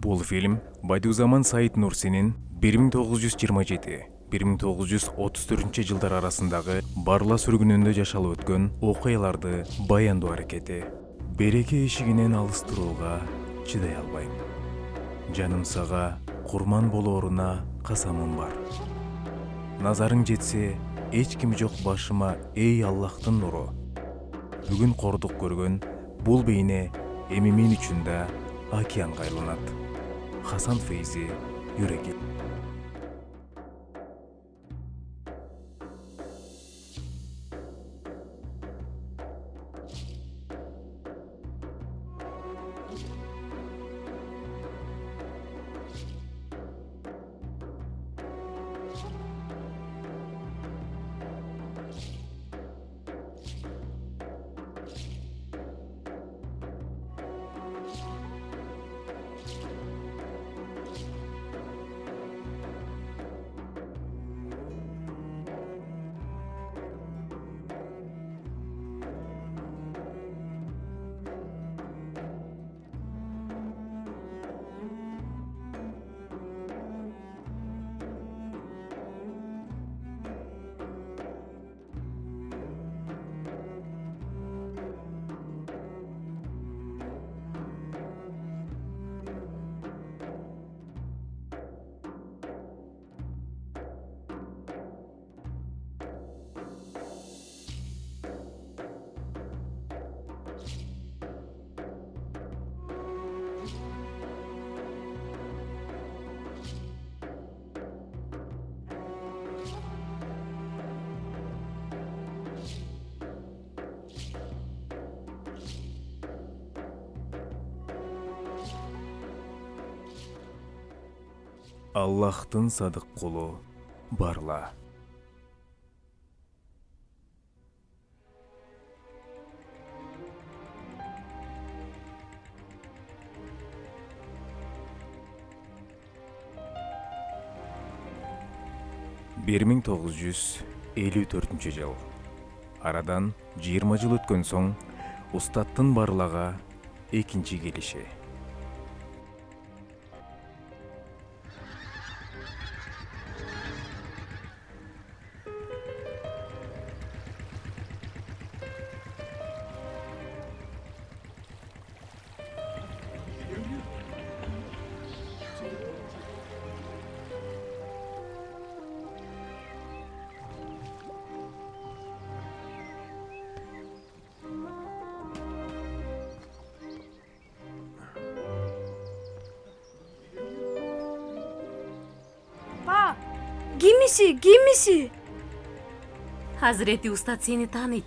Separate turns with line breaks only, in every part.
Бул фильм Байдузаман Саид Нурсинин 1927-1934 жылдар арасындагы Барла сүргүнүндө жашалып өткөн окуяларды баяндоо аракети. Береке эшигинен алыс турууга чыдай албайм. Жаным сага курман болооруна касамым бар. Назарың жетсе, эч ким жок башыма, эй Аллахтын нуру. Бүгүн кордук көргөн бул бейне эми мен үчүн да океанга айланат. Хасан Фейзи, Юреги. Аллахтын садык кулу Барла. Бир 1954 жыл. Арадан 20 жыл өткөн соң Устаттын Барлага экинчи келиши.
Кимиси?
Hazreti Ustad seni tanıyt.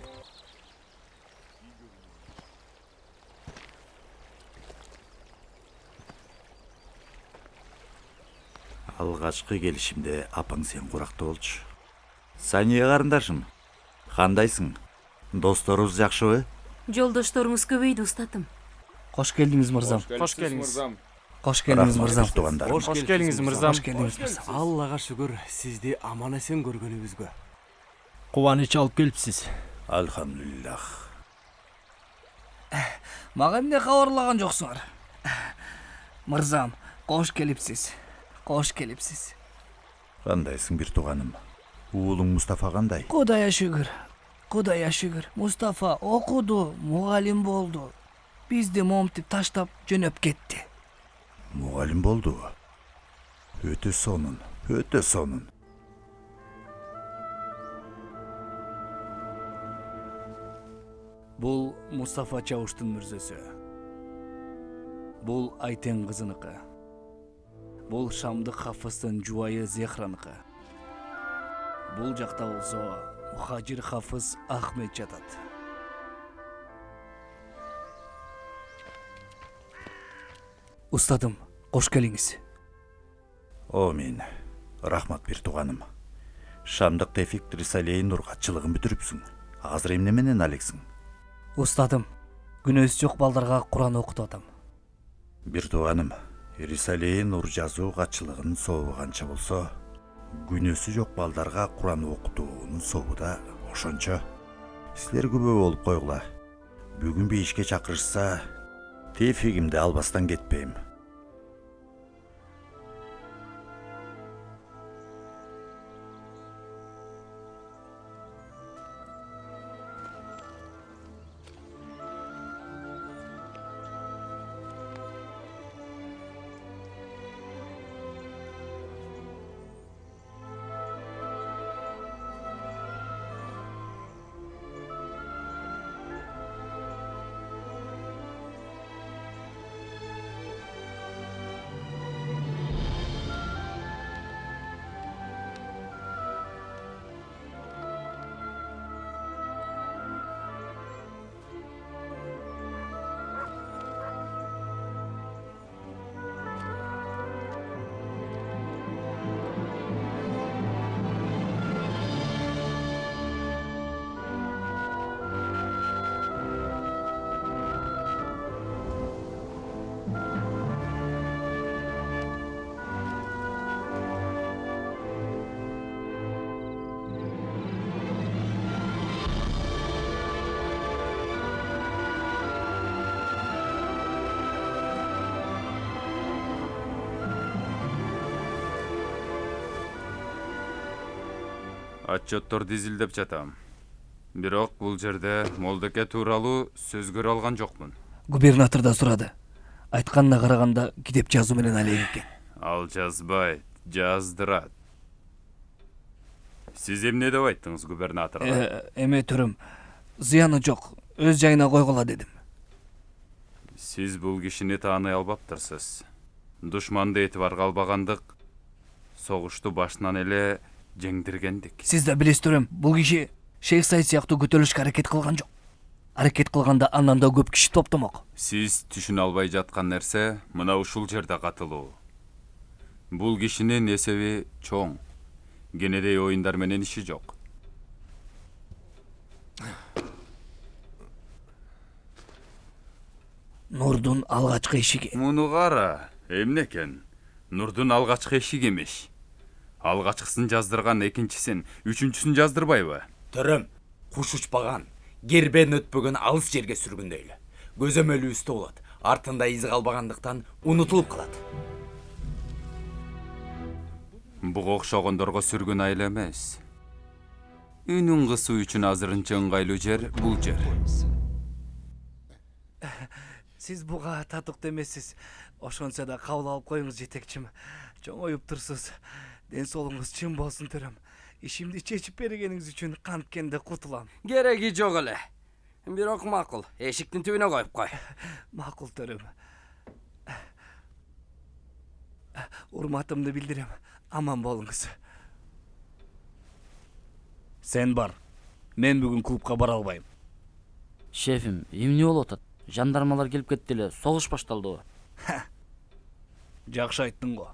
Алгачкы келишимде апаң сен куракта болчу. Сания карындашым, кандайсың? Досторубуз жакшыбы?
Жолдошторуңуз көбөйдү устатым.
Кош келдиңиз мырзам.
Кош келиңиз.
Кош келдиңиз мырзам.
Тугандарым.
Кош келиңиз мырзам.
Кош келдиңиз мырзам.
Аллага шүгүр, сизди аман-эсен көргөнүбүзгө.
Кубаныч алып келипсиз.
Алхамдулиллах.
Мага эмне кабарлаган жоксуңар? Мырзам, кош келипсиз. Кош келипсиз.
Кандайсың бир тууганым? Уулуң Мустафа кандай?
Кудайга шүгүр. Кудайга шүгүр. Мустафа окуду, мугалим болду. Бизди момтип таштап жөнөп кетти.
Мугалим болду. Өтө сонун, өтө сонун.
Бул Мустафа Чавуштун мүрзөсү. Бул Айтен кызыныкы. Бул Шамдык Хафыздын жубайы Зехраныкы. Бул жакта болсо Мухажир Хафыз Ахмет жатат. Устадым, кош келиңиз.
Амин. Рахмат бир тууганым. Шамдык Тефик Рисалей Нур катчылыгын бүтүрүпсүң. Азыр эмне менен алексиң?
Устадым, күнөөсү жок балдарга Куран окутуп атам.
Бир тууганым, Рисалей Нур жазуу катчылыгынын сообу канча болсо, күнөөсү жок балдарга Куран окутуунун сообу да ошончо. Силер күбө болуп койгула. Бүгүн бейишке чакырышса, Тефигимди албастан кетпейм.
Отчетторду изилдеп жатам. Бирок бул жерде Молдоке тууралуу сөз көрө алган жокмун.
Губернатор да сурады. Айтканына караганда китеп жазуу менен алек экен.
Ал жазбайт, жаздырат. Сиз эмне деп айттыңыз губернаторго?
Эме төрөм, зыяны жок, өз жайына койгула дедим.
Сиз бул кишини тааный албаптырсыз. Душманды этибарга албагандык, согушту башынан эле жеңдиргендик.
Сиз да билесиз төрөм, бул киши Шейх Сайд сыяктуу көтөрүлүшкө аракет кылган жок. Аракет кылганда андан да көп киши топтомок.
Сиз түшүнө албай жаткан нерсе мына ушул жерде катылуу. Бул кишинин эсеби чоң. Кенедей оюндар менен иши жок.
Нурдун алгачкы эшиги.
Муну кара, эмне экен? Нурдун алгачкы эшиги эмеш. Алгачкысын жаздырган экинчисин, үчүнчүсүн жаздырбайбы?
Төрөм, куш учпаган, гербен өтпөгөн алыс жерге сүргүндөйлү. Көзөмөлү үстө болот, артында изи калбагандыктан унутулуп калат.
Буга окшогондорго сүргүн айыл эмес. Үнүн кысуу үчүн азырынча ыңгайлуу жер бул жер.
Сиз буга татыктуу эмессиз. Ошончо да кабыл алып коюңуз жетекчим. Чоңоюп турсуз. Ден соолугуңуз чын болсун төрөм. Ишимди чечип бергениңиз үчүн канткенде кутулам.
Кереги жок эле. Бирок макул, эшиктин түбүнө коюп кой.
Макул төрөм. Урматымды билдирем. Аман болуңуз. Сен бар. Мен бүгүн клубка бара албайм.
Шефим, эмне болуп атат? Жандармалар келип кетти эле, согуш башталдыбы?
Жакшы айттың го.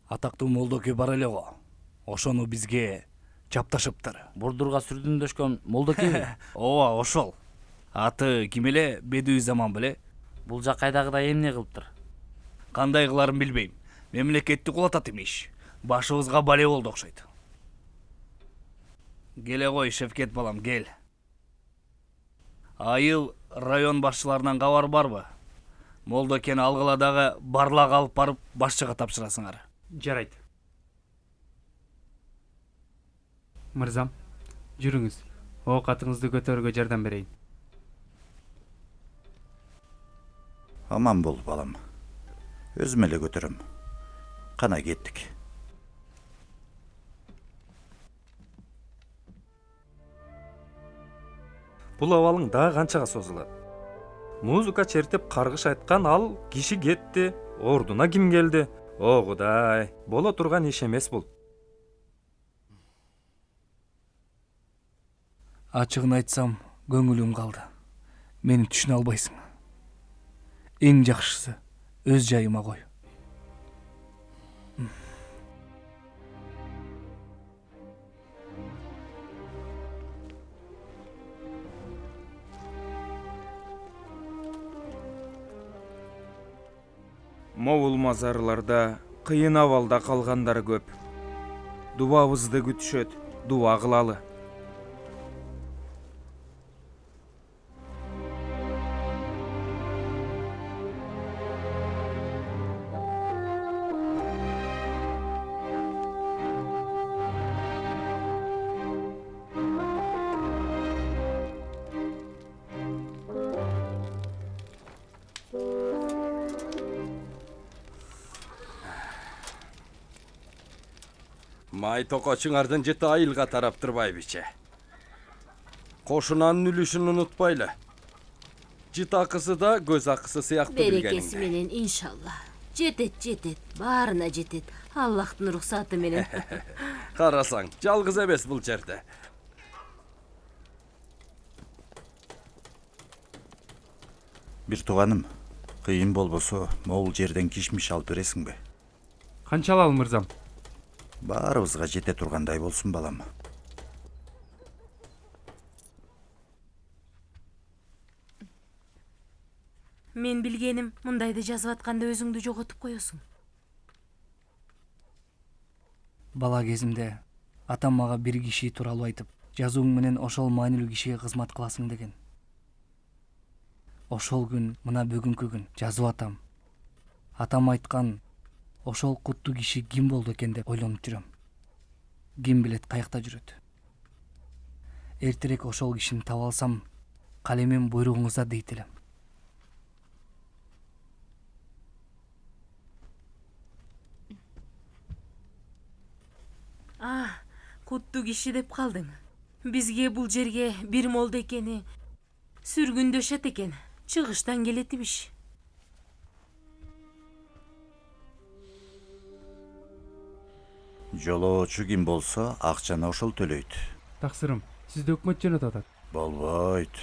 Атактуу Молдоке бар эле го. Ошону бизге чапташыптыр.
Бурдурга сүрдүндөшкөн Молдокеби?
Ооба, ошол. Аты ким эле? Бедуи заман беле?
Бул жак кайдагыдай эмне кылыптыр?
Кандай кыларын билбейм. Мемлекетти кулатат имиш. Башыбызга бале болду окшойт. Келе кой, Шевкет балам, кел. Айыл район башчыларынан кабар барбы? Молдокени алгыла дагы барлак алып барып башчыга тапшырасыңар.
Жарайт. Мырзам, жүрүңүз. Оокатыңызды көтөрүүгө жардам берейин.
Аман бол балам. Өзүм эле көтөрөм. Кана кеттик.
Бул абалың дагы канчага созулат? Музыка чертип каргыш айткан ал киши кетти, ордуна ким келди? О Кудай, боло турган иш эмес бул.
Ачыгын айтсам, көңүлүм калды. Мени түшүнө албайсың. Эң жакшысы өз жайыма кой.
Моул мазарларда кыйын абалда калгандар көп. Дубабызды күтүшөт, дуба кылалы.
Май токочуңардын жыты айылга тараптыр байбиче. Кошунанын үлүшүн унутпайлы. Жыт акысы да көз акысы сыяктуу
Берекеси
билгениңде.
менен иншалла. Жетет, баарына жетет. Аллахтын рухсаты менен.
Карасаң, жалгыз эмес бул жерде.
Бир тууганым, кыйын болбосо, могул жерден кишмиш алып бересиңби?
Канча алалы мырзам?
Баарыбызга жете тургандай болсун балам.
Мен билгеним, мындайды жазып атканда өзүңдү жоготуп коесуң.
Бала кезимде атам мага бир киши тууралуу айтып, жазууң менен ошол маанилүү кишиге кызмат кыласың деген. Ошол күн мына бүгүнкү күн жазып атам. Атам айткан ошол куттуу киши ким болду экен деп ойлонуп жүрөм. Ким билет каякта жүрөт. Эртерээк ошол кишини таба алсам, калемим буйругуңузда дейт элем.
Куттуу киши деп калдың. Бизге бул жерге бир молдо экени сүргүндөшөт экен. Чыгыштан келет имиш.
Жолоочу ким болсо акчаны ошол төлөйт.
Таксырым, сизди өкмөт жөнөтүп атат.
Болбойт.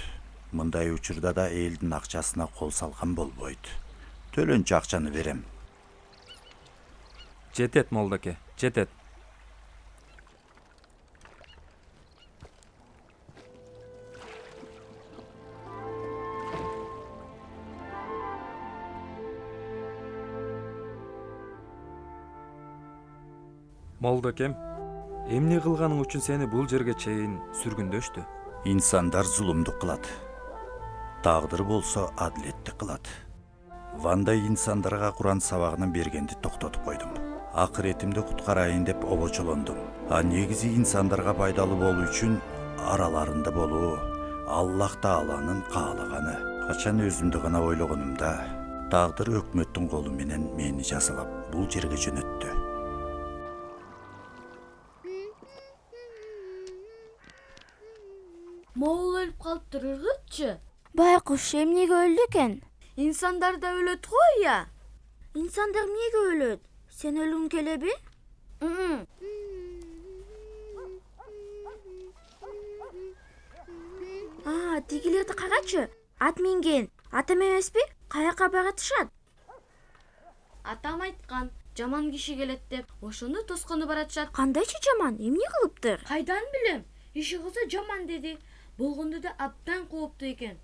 Мындай учурда да элдин акчасына кол салган болбойт. Төлөнчү акчаны берем.
Жетет молдоке, жетет. Молдокем, эмне кылганың үчүн сени бул жерге чейин сүргүндөштү?
Инсандар зулумдук кылат. Тагдыр болсо адилеттик кылат. Вандай инсандарга Куран сабагын бергенди токтотуп койдум. Акыретимди куткарайын деп обочолондум. А негизи инсандарга пайдалуу болуу үчүн араларында болуу Аллах Тааланын каалаганы. Качан өзүмдү гана ойлогонумда, тагдыр өкмөттүн колу менен мени жазалап бул жерге жөнөттү.
Моул өлүп калыптыр, ыргытчы.
Байкуш эмнеге өлдү экен?
Инсандар да өлөт го я. Инсандар эмнеге өлөт? Сен өлгүң келеби? Тигилерди карачы. Ат минген. Атам эмеспи? Каяка баратышат? Атам айткан, жаман киши келет деп, ошону тоскону баратышат. Кандайчы жаман? Эмне кылыптыр? Кайдан билем? Иши кылса жаман деди. Болгондо да абдан кооптуу экен.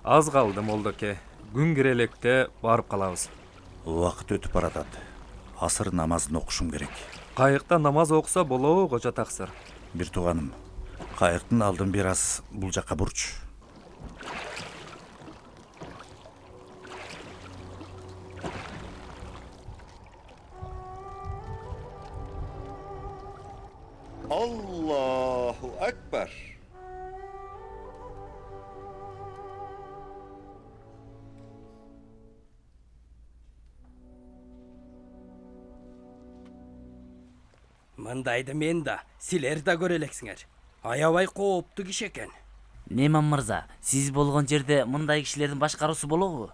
Аз калды молдоке. Күн кире электе барып калабыз.
Убакыт өтүп баратат. Асыр намазын окушум керек.
Кайыкта намаз окуса болобу, кожо таксыр?
Бир тууганым, кайыктын алдын бир аз бул жакка бурчу.
Allahu Ekber.
Мындайды мен да, силер да көрө элексиңер. Аябай кооптуу киши экен.
Неман мырза, сиз болгон жерде мындай кишилердин башкаруусу болобу?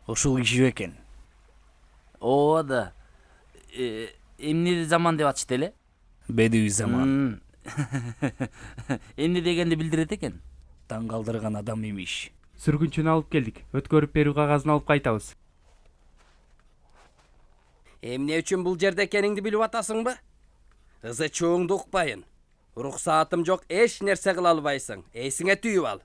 Ушул киши экен.
Ооба да. Эмне заман деп атышты эле?
Бедуи заман.
Эмне дегенди билдирет экен?
Таң калтырган адам имиш.
Сүргүнчүнү алып келдик. Өткөрүп берүү кагазын алып кайтабыз.
Эмне үчүн бул жерде экениңди билип атасыңбы? Ызы чууңду укпайын. Уруксаатым жок, эч нерсе кыла албайсың. Эсиңе түйүп ал.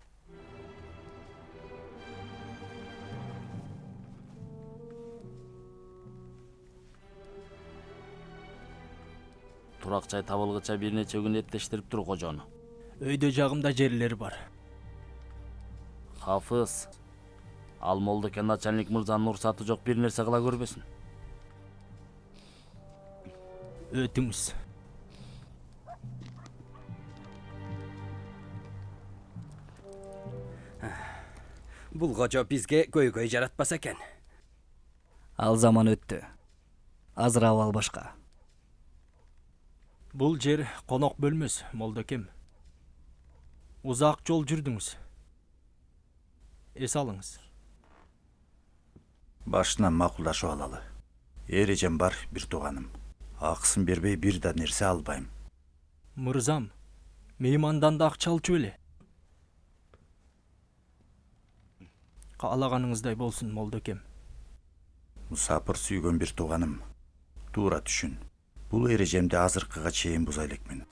Турак жай табылгыча бир нече күн эптештирип тур кожону.
Өйдө жагымда жерлер бар.
Хафыз. Ал молдоке начальник мырзанын уруксаты жок бир нерсе кыла көрбөсүн.
Өтүңүз.
Бул кожо бизге көйгөй жаратпаса экен.
Ал заман өттү. Азыр абал башка.
Бул жер конок бөлмөс, молдокем. Узак жол жүрдүңүз. Эс алыңыз.
Башынан макулдашып алалы. Эрежем бар, бир тууганым. Акысын бербей бир да нерсе албайм.
Мырзам, меймандан да акча алчу эле. Каалаганыңыздай болсун, молдокем.
Мусапыр сүйгөн бир тууганым. Туура түшүн. Бул эрежемди азыркыга чейин буза элекмин.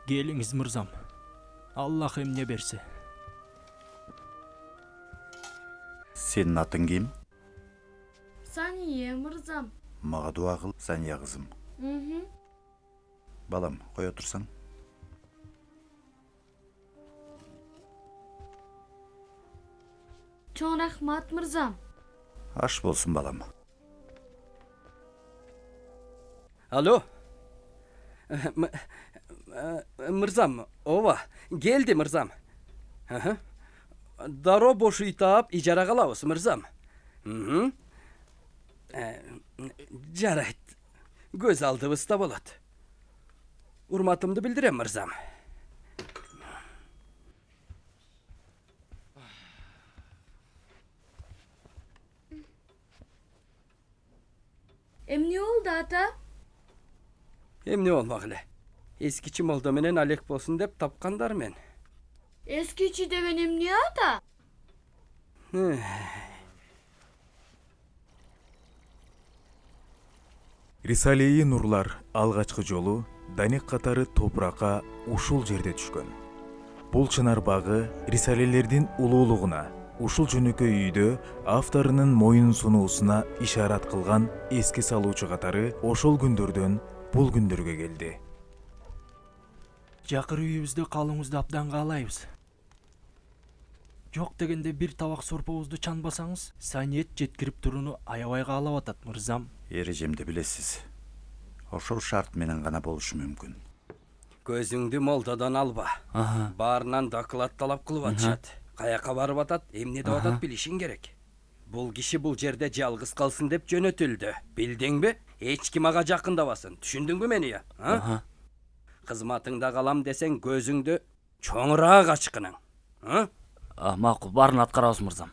Келиңиз мырзам. Аллах эмне берсе.
Senin atın kim?
Saniye мырзам.
Mağa dua kıl, Saniye kızım. Balam, koy otursan.
Чоң рахмат мырзам.
Aş bolsun balam.
Alo. Мырзам, ова, geldi мырзам. Daro boşu itap icara kalabız мырзам. Jarayt. Göz aldığımızda bolat. Urmatımdı bildirem мырзам.
Эмне oldu ata?
Hem ne olmak ile? Eskiçi molda menen alek bolsun dep tapkandar men.
Eskiçi degen emne ata?
Рисалеи нурлар алгачкы жолу Даник катары топуракка ушул жерде түшкөн. Бул чынар багы рисалелердин улуулугуна, ушул жөнөкөй үйдө авторунун моюн сунуусуна ишарат кылган эске салуучу катары ошол күндөрдөн бул күндөргө келди.
Жакыр үйүбүздө калууңузду абдан каалайбыз. Жок дегенде бир табак сорпобузду чанбасаңыз, саниет жеткирип турууну аябай каалап атат мырзам.
Erejemde bilesiz. Ошол шарт менен гана болушу мүмкүн.
Көзүңдү молдодон алба. Баарынан доклад талап кылып атышат. Каяка барып атат, эмне деп атат билишиң керек. Бул киши бул жерде жалгыз калсын деп жөнөтүлдү. Билдиңби? Эч ким ага жакындабасын. Түшүндүңбү мени я? Кызматыңда калам десең көзүңдү чоңураак ачкының.
Макул, баарын аткарабыз мырзам.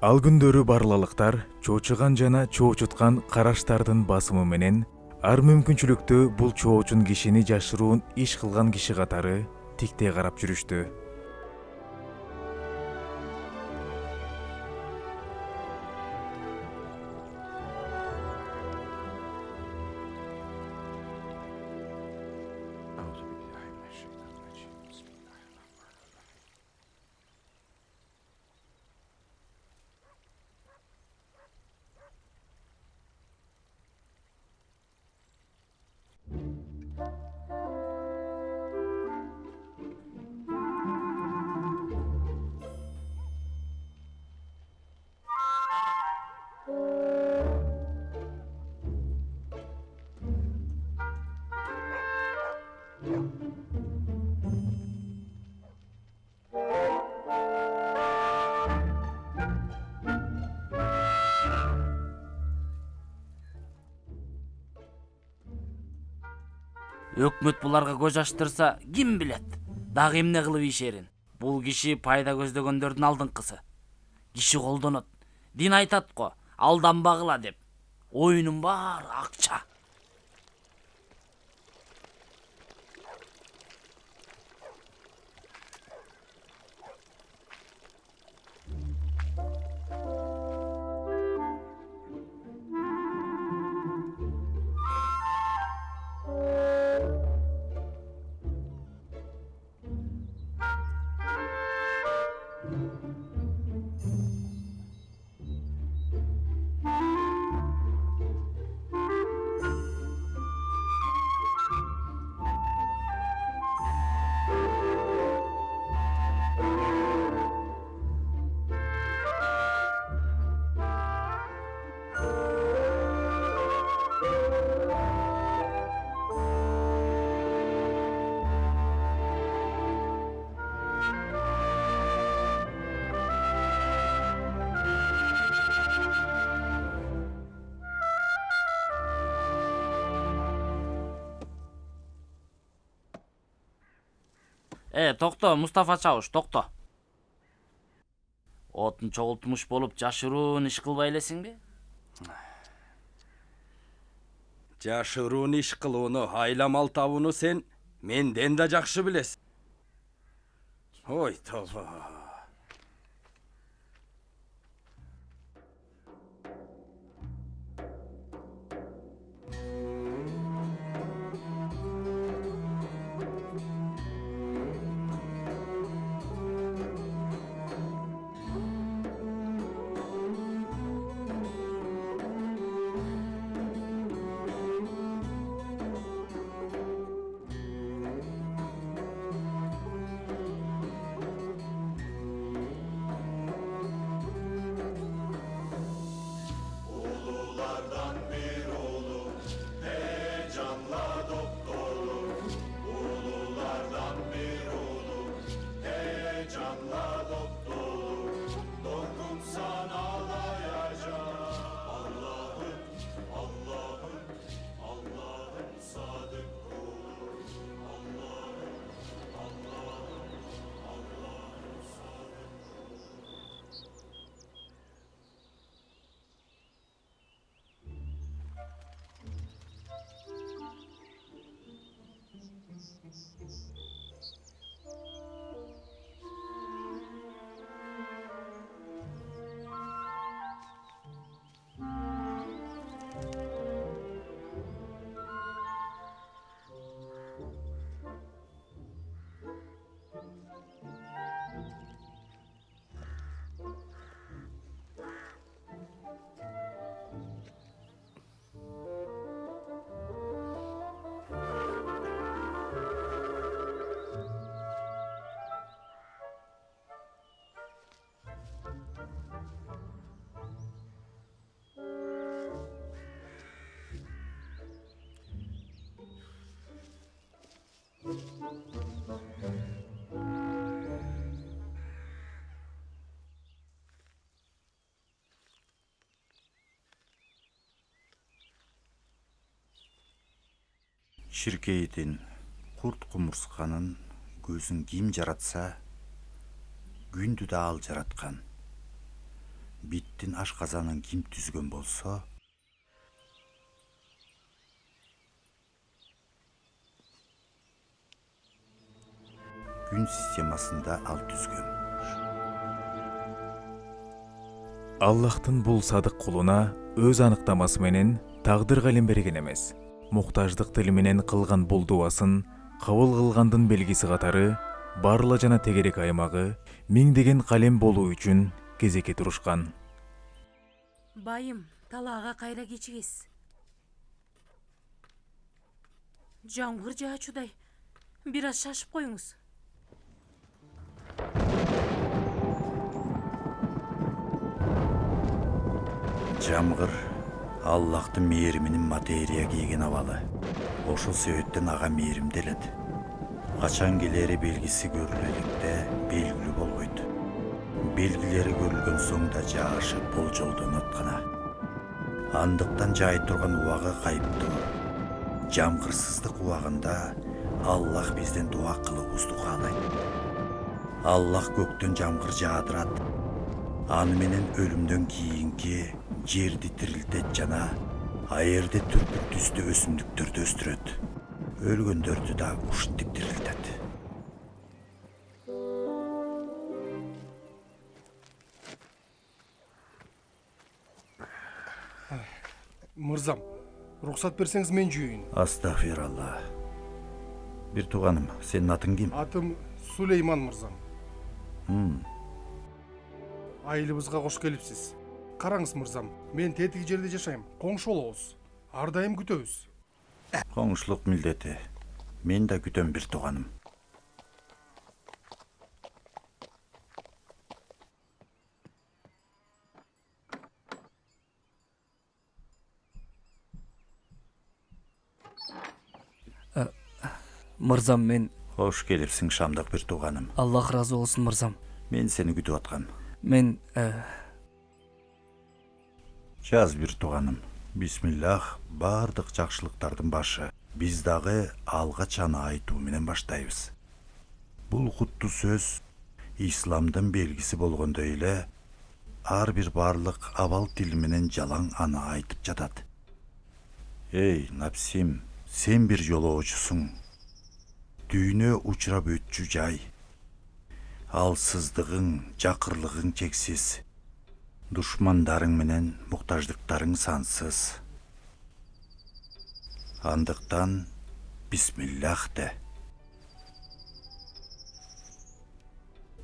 Ал күндөрү барлалыктар чоочуган жана чоочуткан караштардын басымы менен ар мүмкүнчүлүктө бул чоочун кишини жашыруун иш кылган киши катары тиктей карап жүрүштү.
Өкмөт буларга көз ачтырса, ким билет? Дагы эмне кылып ишерин? Бул киши пайда көздөгөндөрдүн алдыңкысы. Киши колдонот. Дин айтат го, алданбагыла деп. Оюнун баары акча. Токто, Мустафа чабыш, токто. Отун чогултмуш болуп жашыруун иш кылбай элесиңби?
Жашыруун иш кылууну, айламал табууну сен менден да жакшы билесиң. Ой, тоба.
Ширкейдин курт кумурсканын көзүн ким жаратса, күндү да ал жараткан. Биттин ашказанын ким түзгөн болсо, күн системасында ал түзгөн.
Аллахтын бул садык кулуна өз аныктамасы менен тагдыр калем берген эмес. Муктаждык тили менен кылган бул дуасын кабыл кылгандын белгиси катары Барла жана Тегерек аймагы миңдеген калем болуу үчүн кезекке турушкан.
Байым, талаага кайра кечигиз. Жамгыр жаачудай. Бир аз шашып коюңуз.
Жамгыр Аллахтын мээриминин материя кийген абалы. Ошол себептен ага мээримделет. Качан келери белгиси көрүлөлүктө белгилүү болбойт. Белгилери көрүлгөн соң да жаашып болжолдонот гана. Андыктан жай турган убагы кайыптуу. Жамгырсыздык убагында Аллах бизден дуа кылуубузду каалайт. Аллах көктөн жамгыр жаадырат. Аны менен өлүмдөн кийинки жерди тирилтет жана аерде түрпүк түстө өсүмдүктөрдү өстүрөт. Өлгөндөрдү да ушинтип тирилтет.
Мырзам, рухсат берсеңиз мен жүйөйүн.
Астагфиралла. Бир тууганым, сенин атың ким?
Атым Сулейман мырзам. Айылыбызга кош келипсиз. Караңыз мырзам, мен тетиги жерде жашайм. Коңшу болобуз. Ар дайым күтөбүз.
Коңшулук милдети. Мен да күтөм бир тууганым.
Мырзам, мен...
Кош келипсиң Шамдык бир тууганым.
Аллах разы болсун мырзам.
Мен сени күтүп аткам.
Мен...
Жаз бир тууганым. Бисмиллах, бардык жакшылыктардын башы. Биз дагы алга чана айтуу менен баштайбыз. Бул куттуу сөз исламдын белгиси болгондой эле ар бир барлык абал тил менен жалаң аны айтып жатат. Эй, Напсим, сен бир жолоочусуң. Дүйнө учурап өтчү жай. Алсыздыгың, жакырлыгың чексиз. Душмандарың менен муктаждыктарың сансыз. Андыктан бисмиллах де.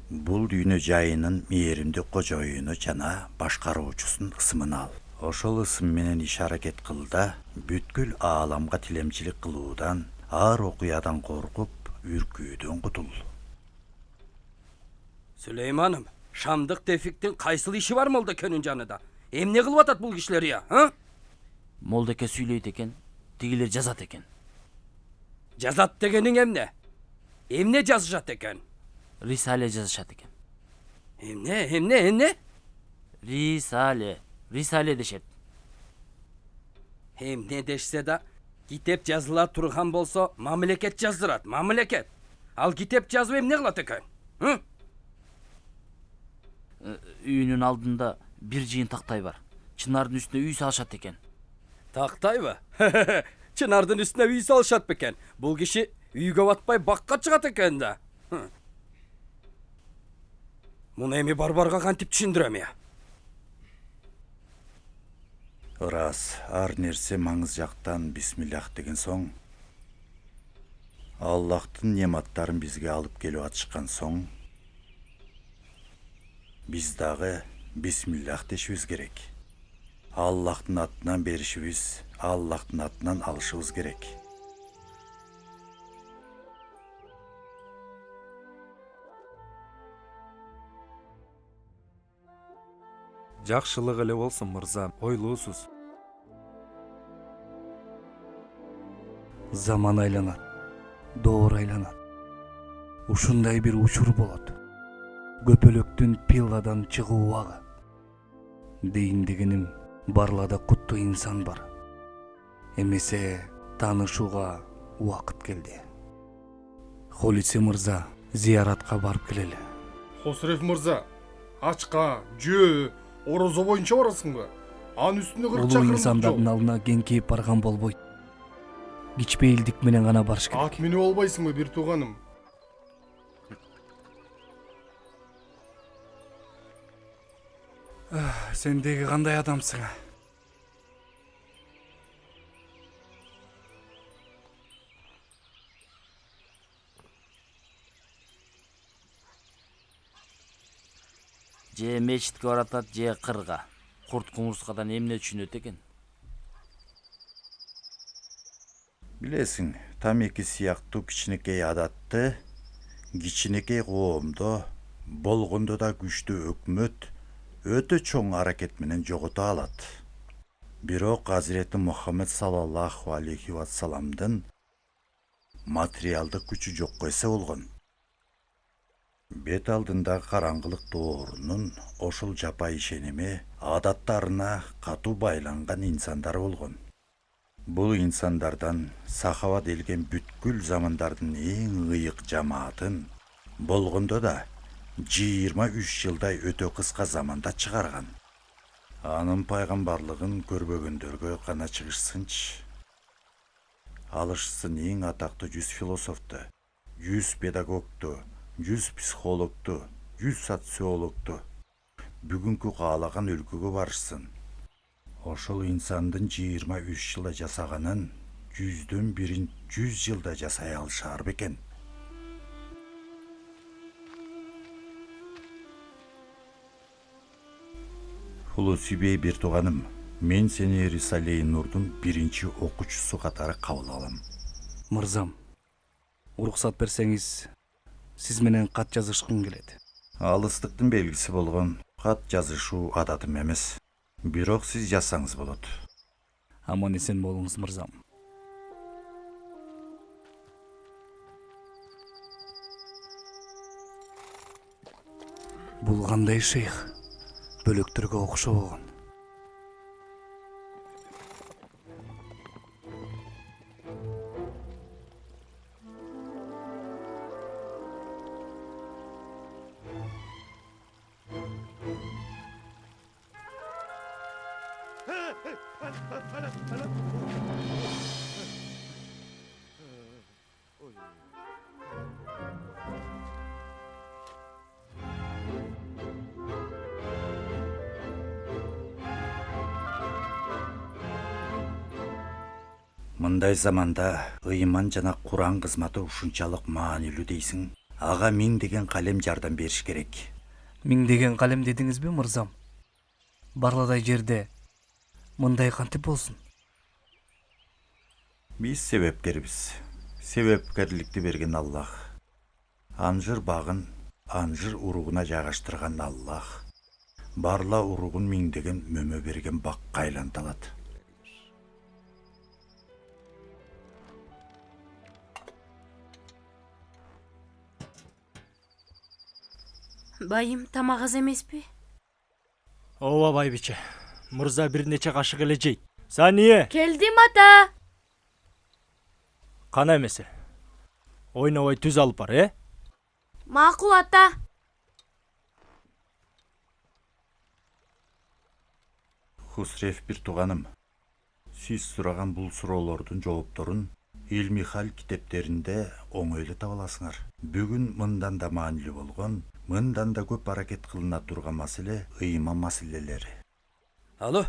Бул дүйнө жайынын мээримдүү кожоюну жана башкаруучусун ысымын ал. Ошол ысым менен иш аракет кыл да, бүткүл ааламга тилемчилик кылуудан, ар окуядан коркуп, үркүүдөн кутул.
Сüleymanım, Şamdık Tevfik'tin kayсыл işi var Moldakönün жаныда? Эмне кылып атат бул кишилер я, а?
Молдеке сүйлөйт экен, тигилер жазат экен.
Жазат дегениң эмне? Эмне жазышат экен?
Рисале жазышат экен.
Эмне?
Рисале дешет.
Эмне дешсе да, китеп жазыла турган болсо, мамлекет жаздырат, мамлекет. Ал китеп жазып эмне кылат экен?
Үйүнүн алдында бир жыйын тактай бар. Чынардын үстүнө үй салышат экен.
Тактайбы? Чынардын үстүнө үй салышат бекен. Бул киши үйгө батпай бакка чыгат экен да. Муну эми барбарга кантип түшүндүрөм я?
Ырас, ар нерсе маңыз жактан бисмиллах деген соң, Аллахтын нематтарын бизге алып келип атышкан соң, биз дагы бисмиллах дешибиз керек. Аллахтын атынан беришибиз, Аллахтын атынан алышыбыз керек.
Жакшылык эле болсун мырза, ойлуусуз.
Заман айланат, доор айланат. Ушундай бир учур болот. Көпөлөктүн пилладан чыгуу убагы. Дейин дегеним, барлада куттуу инсан бар. Эмесе таанышууга убакыт келди. Холиси мырза зияратка барып келели.
Хосрев мырза, ачка, жөө, орозо боюнча барасыңбы? Анын үстүнө 40
Улуу
чакырым
инсандардын алдына кеңкейип барган болбойт. Кичпейилдик менен гана барыш керек.
Ат минип албайсыңбы, бир тууганым?
Сен деги кандай адамсың?
Же мечитке баратат, же кырга. Курт кумурскадан эмне түшүнөт экен?
Билесиң, тамеки сыяктуу кичинекей адатты, кичинекей коомдо, болгондо да күчтүү өкмөт өтө чоң аракет менен жогото алат. Бирок Азирети Мухаммед саллаллаху алейхи вассаламдын материалдык күчү жокко эсе болгон. Бет алдында караңгылык доорунун ошол жапай ишеними адаттарына катуу байланган инсандар болгон. Бул инсандардан сахаба делген бүткүл замандардын эң ыйык жамаатын болгондо да 23 жылдай өтө кыска заманда чыгарган. Анын пайгамбарлыгын көрбөгөндөргө гана чыгышсынчы. Алышсын эң атактуу 100 философту, 100 педагогту, 100 психологту, 100 социологту бүгүнкү каалаган өлкөгө барышсын. Ошол инсандын 23 жылда жасаганын 100дөн бирин 100 жылда жасай алышар бекен. Хулусибей бир тууганым, мен сени Рисале-и Нурдун биринчи окуучусу катары кабыл алам.
Мырзам, уруксат берсеңиз, сиз менен кат жазышкым келет.
Алыстыктын белгиси болгон кат жазышуу адатым эмес. Бирок сиз жазсаңыз болот.
Аман эсен болуңуз мырзам. Бул кандай шейх? Бөлөктөргө окшобогон.
Мындай заманда ыйман жана Куран кызматы ушунчалык маанилүү дейсиң. Ага миңдеген калем жардам бериш керек.
Миңдеген калем дедиңизби, мырзам? Барладай жерде мындай кантип болсун?
Биз себепкербиз. Себепкерликти берген Аллах. Анжыр багын анжыр уругуна жайгаштырган Аллах. Барла уругун миңдеген мөмө берген бакка айланталат.
Байым тамак аз эмеспи?
Ооба байбиче. Мырза бир нече кашык эле жейт. Сание,
Келдим ата.
кана эмесе. Ойнобой түз алып бар,
Макул ата.
Хусрев бир туганым. Сиз сураган бул суроолордун жоопторун илми хал китептеринде оңойло таба аласыңар. Бүгүн мындан да маанилүү болгон, мындан да көп аракет кылына турган маселе ыйман маселелери.
Алло.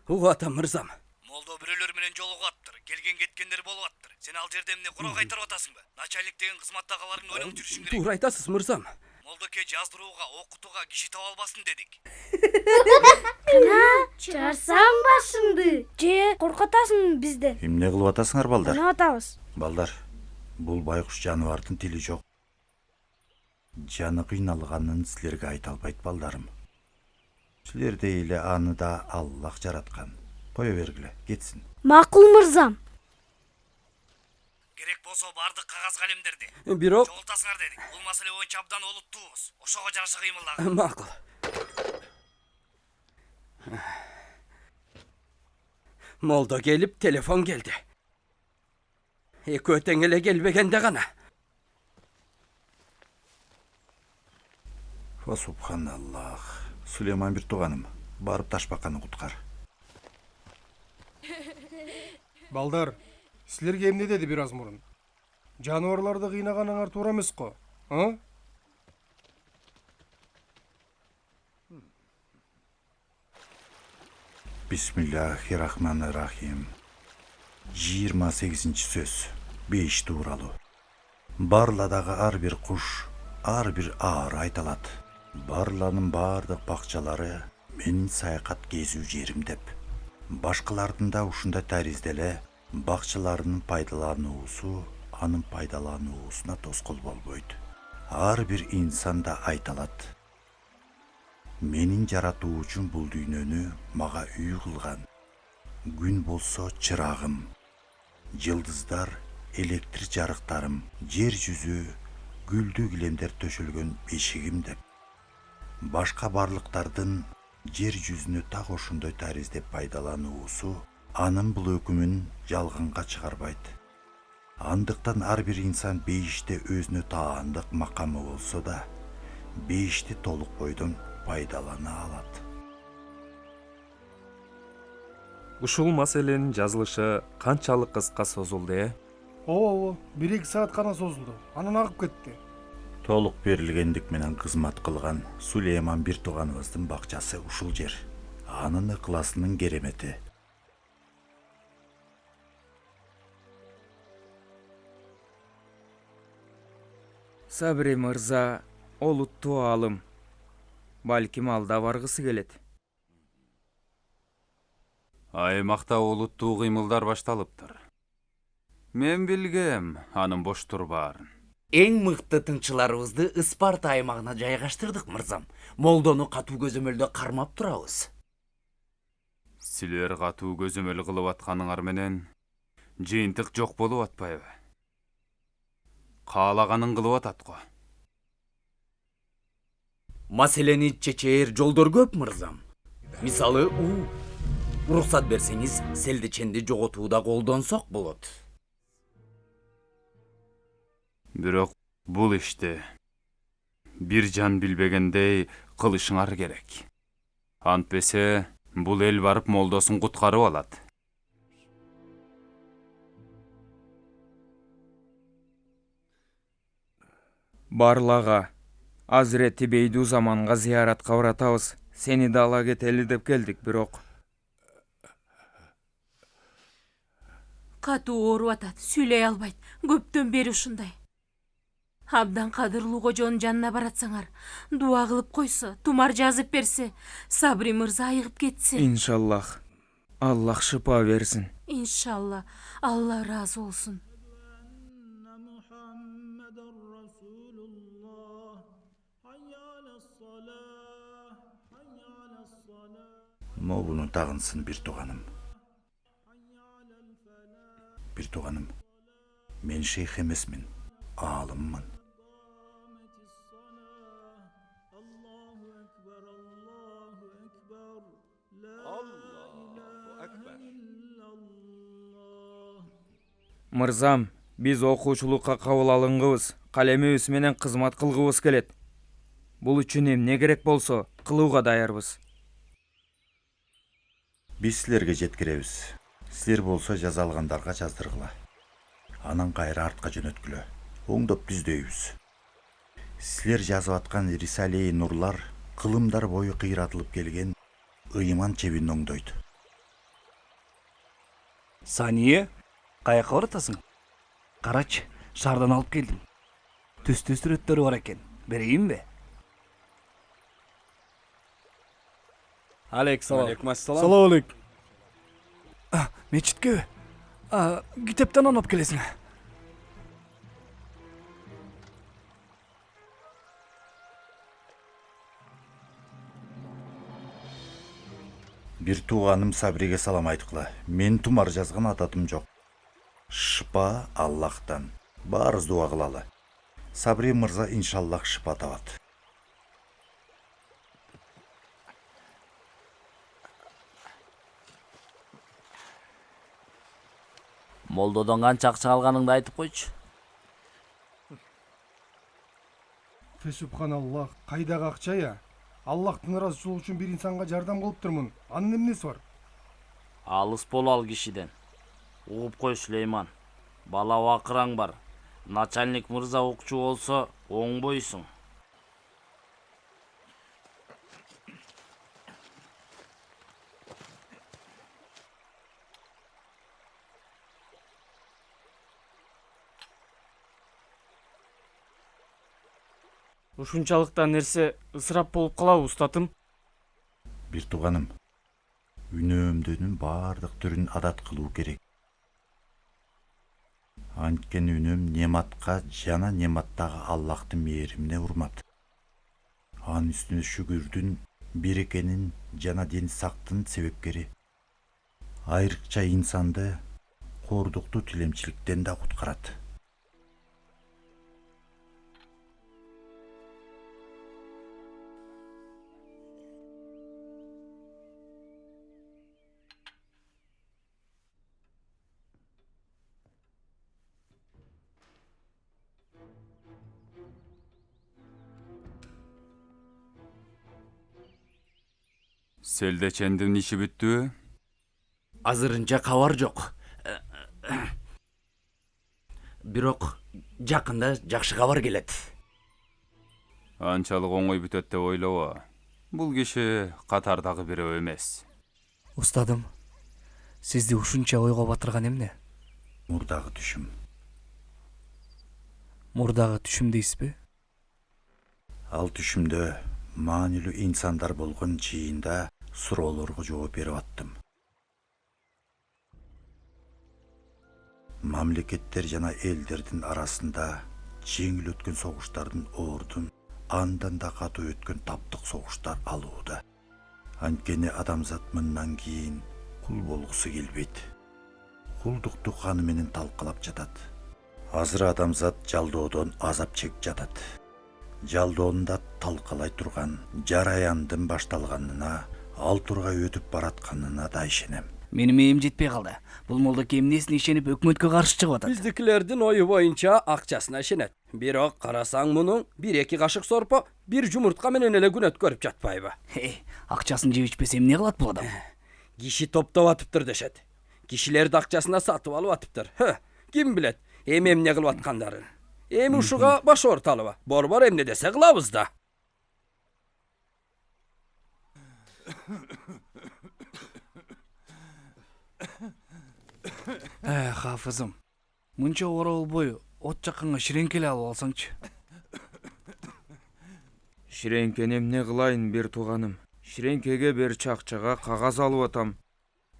Ата мырзам. Молдо бирөөлөр менен жолугаттыр. Келген кеткендер болуп аттыр. Сен ал жерде эмне курал кайтарып атасыңбы? Начальник деген кызматтагыларын ойлонуп жүрүшүң керек. Туура айтасыз мырзам. Молдоке жаздырууга, окутууга киши таба албасын дедик.
Чарсаң башыңды. Же коркотасың бизди.
Эмне кылып атасыңар балдар?
Кана атабыз.
Балдар, бул байкуш жаныбардын тили жок. Жаны кыйналганын силерге айта албайт балдарым. Силердей эле аны да Аллах жараткан. Кое бергиле, кетсин.
Макул мырзам.
Керек болсо бардык кагаз калемдерди. Бирок жолтасыңар дедик. Бул маселе боюнча абдан олуттуубуз. Ошого жараша кыймылдагы. Макул. Молдо келип телефон келди. Экөө тең эле келбегенде гана.
Ва субханаллах. Сулейман бир туганым, барып ташбаканы куткар.
Балдар, силерге эмне деди бир аз мурун? Жаныбарларды кыйнаганыңар туура эмес го, а?
Бисмиллахиррахманиррахим. 28 сөз. 5 тууралуу. Барладагы ар бир куш, ар бир аар айталат. Барланын бардык бакчалары менин саякат кезүү жерим деп. Башкалардын да ушундай таризделе бакчаларынын пайдалануусу анын пайдалануусуна тоскоол болбойт. Ар бир инсан да айталат. Менин жаратуучум бул дүйнөнү мага үй кылган. Күн болсо чырагым, жылдыздар электр жарыктарым, жер жүзү гүлдүү килемдер төшөлгөн бешигим деп. Башка барлыктардын жер жүзүнө так ошондой тариздеп пайдалануусу анын бул өкүмүн жалганга чыгарбайт. Андыктан ар бир инсан бейиште өзүнө таандык макамы болсо да, бейишти толук бойдон пайдалана алат.
Ушул маселенин жазылышы канчалык кыска созулду,
Ооба, 1-2 саат гана созулду. Анан агып кетти.
Толук берилгендик менен кызмат кылган Сулейман бир туганыбыздын бакчасы ушул жер. Анын ыкласынын керемети.
Сабри мырза олуттуу аалым. Балким алда баргысы келет.
Аймакта олуттуу кыймылдар башталыптыр. Мен билгем анын бош турбаарын.
Эң мыкты тыңчыларыбызды Испарта аймагына жайгаштырдык мырзам. Молдону катуу көзөмөлдө кармап турабыз.
Силер катуу көзөмөл кылып атканыңар менен жыйынтык жок болуп атпайбы? Каалаганын кылып атат го.
Маселени чечээр жолдор көп мырзам. Мисалы, уруксат берсеңиз, селдиченди жоготууда колдонсок болот.
Бирок бул ишти бир жан билбегендей кылышыңар керек. Антпесе бул эл барып молдосун куткарып алат.
Барлага Азирети Бейдузаманга зияратка баратабыз. Сени да ала кетели деп келдик, бирок
Катуу ооруп атат, сүйлөй албайт. Көптөн бери ушундай. Абдан кадырлуу кожонун жанына баратсаңар, дуа кылып койсо, тумар жазып берсе, Сабри мырза айыгып кетсе.
иншаллах Аллах шыпа берсин.
Иншалла, Алла ыраазы болсун.
Могунун тагынсын бир тууганым. Бир тууганым, мен шейх эмесмин, аалыммын.
Мырзам, биз окуучулукка кабыл алынгыбыз, калемибиз менен кызмат кылгыбыз келет. Бул үчүн эмне керек болсо кылууга даярбыз.
Биз силерге жеткиребиз. Силер болсо жаза алгандарга жаздыргыла. Анан кайра артка жөнөткүлө. Оңдоп түздөйбүз. Силер жазып аткан Рисалеи Нурлар кылымдар бою кыйратылып келген ыйман чебин оңдойт.
Сание, каяка баратасың? Карачы, шаардан алып келдим. Түстүү сүрөттөрү бар экен. Берейинби?
Алейкум ассалам.
Салам алейкум. Мечитке китептен алып келесиң.
Бир тууганым Сабриге салам айткыла. Мен тумар жазган ататым жок. Шыпа Аллахтан. Баарыбыз дуа кылалы. Сабри мырза иншаллах шыпа табат.
Молдодон канча акча алганыңды айтып койчу.
Субханаллах, кайдагы акча я? Аллахтын ыраазычылыгы үчүн бир инсанга жардам кылыптырмын. Анын эмнеси бар?
Алыс бол ал кишиден. Угуп кой Сүлейман. Бала бакыраң бар. Начальник мырза укчу болсо оңбойсуң.
Ушунчалыктан нерсе ысырап болуп калабы устатым?
Бир тууганым, үнөөмдөнүн баардык түрүн адат кылуу керек. Анткени үнөөм нематка жана нематтагы Аллахтын мээримине урмат. Анын үстүнө шүгүрдүн, берекенин жана ден сактын себепкери. Айрыкча инсанды кордуктуу тилемчиликтен да куткарат.
Селдечендин иши бүттүбү?
Азырынча кабар жок. Бирок жакында жакшы кабар келет.
Анчалык оңой бүтөт деп ойлобо. Бул киши катардагы бирөө эмес.
Устадым, сизди ушунча ойго батырган эмне?
Мурдагы түшүм.
Мурдагы түшүм дейсизби?
Ал түшүмдө маанилүү инсандар болгон жыйында суроолорго жооп берип аттым. Мамлекеттер жана элдердин арасында жеңил өткөн согуштардын ордун андан да катуу өткөн таптык согуштар алууда. Анткени адамзат мындан кийин кул болгусу келбейт. Кулдукту каны менен талкалап жатат. Азыр адамзат жалдоодон азап чегип жатат. Жалдоонда талкалай турган жараяндын башталганына, ал тургай өтүп баратканына да ишенем.
Менин эми жетпей калды. Бул молдоке эмнесине ишенип өкмөткө каршы чыгып атат?
Биздикилердин ою боюнча акчасына ишенет. Бирок карасаң мунун 1-2 кашык сорпо, бир жумуртка менен эле күн өткөрүп жатпайбы?
Акчасын жеп ичпесе эмне кылат бул адам?
Киши топтоп атыптыр дешет. Кишилерди акчасына сатып алып атыптыр. Ким билет, эми эмне кылып аткандарын. Эми ушуга баш орталыбы? Борбор эмне десе кылабыз да.
Хафызым, мынча орол бою от жакканга ширеңке эле алып алсаңчы.
Ширеңкени эмне кылайын бир тууганым? Ширеңкеге бир чакчага кагаз алып атам.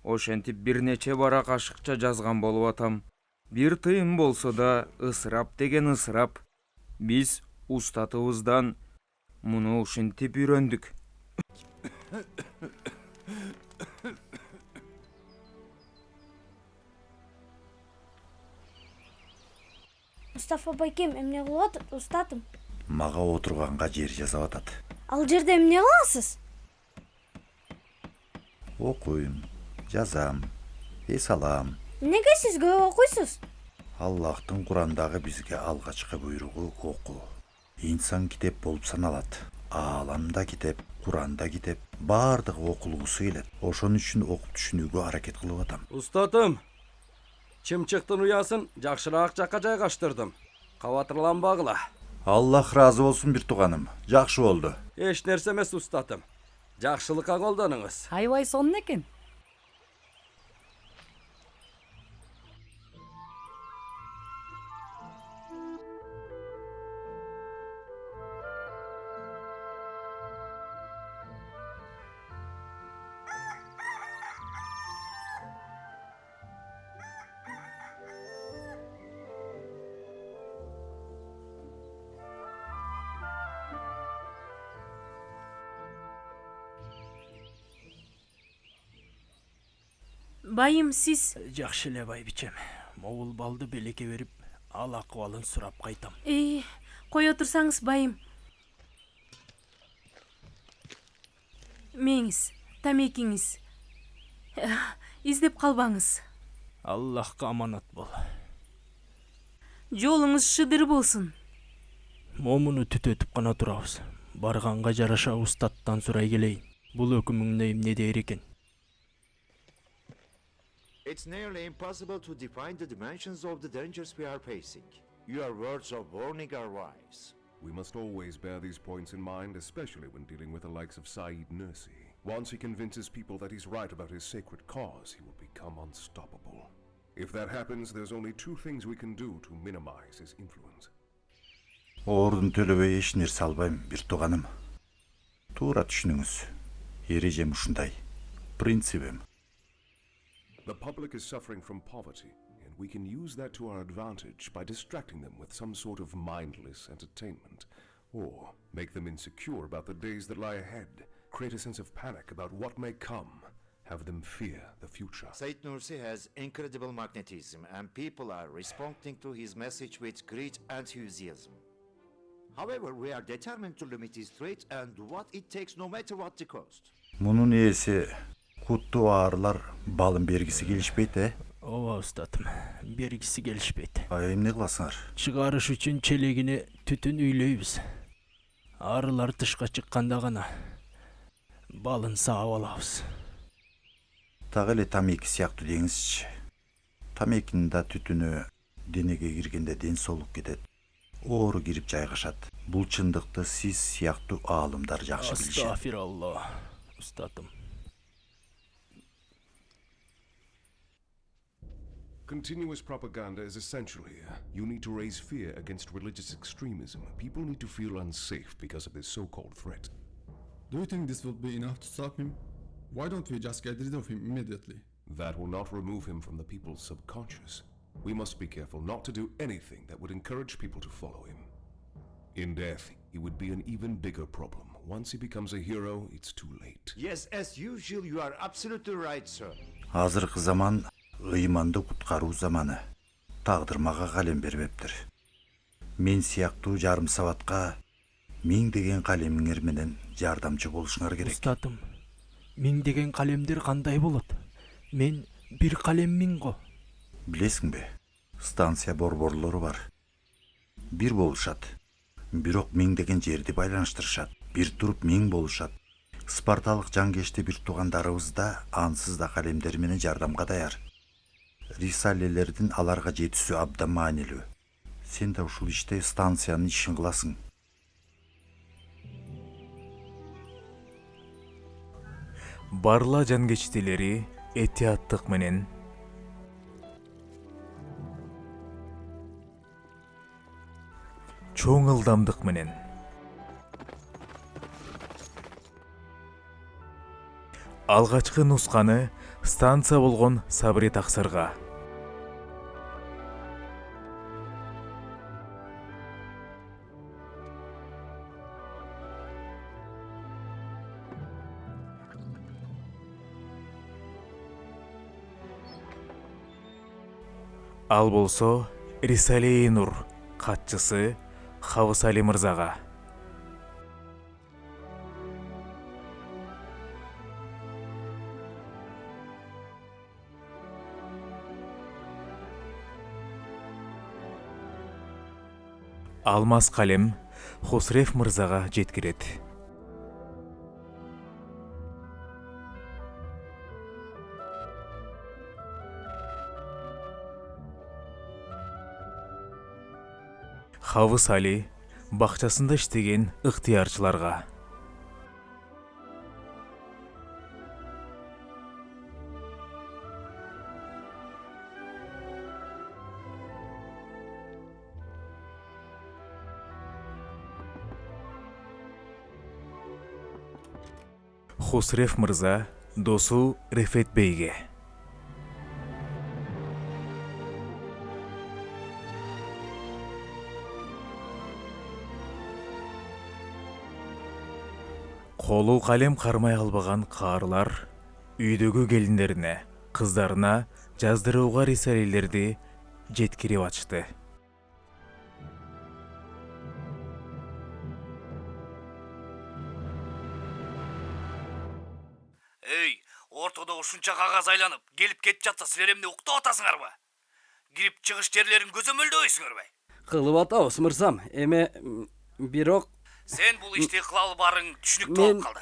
Ошентип бир нече бара кашыкча жазган болуп атам. Бир тыйын болсо да ысырап деген ысырап. Биз устатыбыздан муну ушинтип үйрөндүк.
Мустафа байкем эмне кылып атат, устатым?
Мага отурганга жер жасап атат.
Ал жерде эмне кыласыз?
Окуйм, жазам, эс алам.
Эмнеге сиз көп окуйсуз?
Аллахтын Курандагы бизге алгачкы буйругу окуу. Инсан китеп болуп саналат. Ааламда китеп, Куранда китеп, бардыгы окулгусу келет. Ошон үчүн окуп түшүнүүгө аракет кылып атам.
Устатым, чымчыктын уясын жакшыраак жакка жайгаштырдым. Кабатырланбагыла.
Аллах разы болсун бир тууганым. Жакшы болду.
Эч нерсе эмес устатым. Жакшылыкка колдонуңуз.
Аябай сонун экен.
Байым, сиз...
Жакшы эле байбичем. Могул балды белекке берип, ал акыбалын сурап кайтам.
Кой отурсаңыз, байым. Меңиз, тамекиңиз. Издеп калбаңыз.
Аллахка аманат бол.
Жолуңуз шыдыр болсун.
Момуну түтөтүп гана турабыз. Барганга жараша устаттан сурай келейин. Бул өкүмүңдө эмне дээр экен?
It's nearly impossible to define the dimensions of the dangers we are facing. Your words of warning are wise.
We must always bear these points in mind, especially when dealing with the likes of Saeed Nursi. Once he convinces people that he's right about his sacred cause, he will become unstoppable. If that happens, there's only two things we can do to minimize his influence.
Ордун төлөбөй эч нерсе албайм, бир тууганым. Туура түшүнүңүз. Эрежем ушундай. Принцибим.
The public is suffering from poverty, and we can use that to our advantage by distracting them with some sort of mindless entertainment, or make them insecure about the days that lie ahead, create a sense of panic about what may come, have them fear the future.
Said Nursi has incredible magnetism, and people are responding to his message with great enthusiasm. However, we are determined to limit his threat and do what it takes no matter what the cost.
Мунун ээси куттуу аарылар балын бергиси келишпейт,
Ооба устатым, бергиси келишпейт.
Эмне кыласыңар?
Чыгарыш үчүн челегине түтүн үйлөйбүз. Арылар тышка чыкканда гана балын саап алабыз.
Так эле тамеки сыяктуу деңизчи. Тамекинин да түтүнү денеге киргенде ден соолук кетет. Оору кирип жайгашат. Бул чындыкты сиз сыяктуу аалымдар жакшы билишет.
Астафираллах, устатым.
Continuous propaganda is essential here. You need to raise fear against religious extremism. People need to feel unsafe because of this so-called threat.
Do you think this will be enough to stop him? Why don't we just get rid of him immediately?
That will not remove him from the people's subconscious. We must be careful not to do anything that would encourage people to follow him. In death, he would be an even bigger problem. Once he becomes a hero, it's too late.
Yes, as usual, you are absolutely right, sir.
Азыркы заман ыйманды куткаруу заманы. Тагдыр мага калем бербептир. Мен сыяктуу жарым сабатка миңдеген калемиңер менен жардамчы болушуңар керек.
Устатым, миңдеген калемдер кандай болот? Мен бир калеммин го.
Билесиңби, станция борборлору бар. Бир болушат. Бирок миңдеген жерди байланыштырышат. Бир туруп миң болушат. Спарталык жангешти бир туугандарыбыз да ансыз да калемдери менен жардамга даяр. Рисалелердин аларга жетүүсү абдан маанилүү. Сен да ушул иште станциянын ишин кыласың.
Барла жангечтилери этияттык менен чоң ылдамдык менен алгачкы нусканы станция болгон Сабри таксырга ал болсо Рисалеи Нур катчысы Хавыс Али мырзага. Алмаз калем Хусрев мырзага жеткирет. Хавыс Али бакчасында иштеген ыктыярчыларга. Хусрев мырза досу Рефет бейге. Колу калем кармай албаган каарылар үйдөгү келиндерине, кыздарына жаздырууга рисалелерди жеткирип ачты.
Эй, ортодо ушунча кагаз айланып, келип кетип жатса силер эмне уктап атасыңарбы? Кирип чыгыш жерлерин көзөмөлдөбөйсүңөрбү?
Кылып атабыз мырзам. Эме бирок
Сен бул ишти кыла албарың түшүнүктүү болуп калды.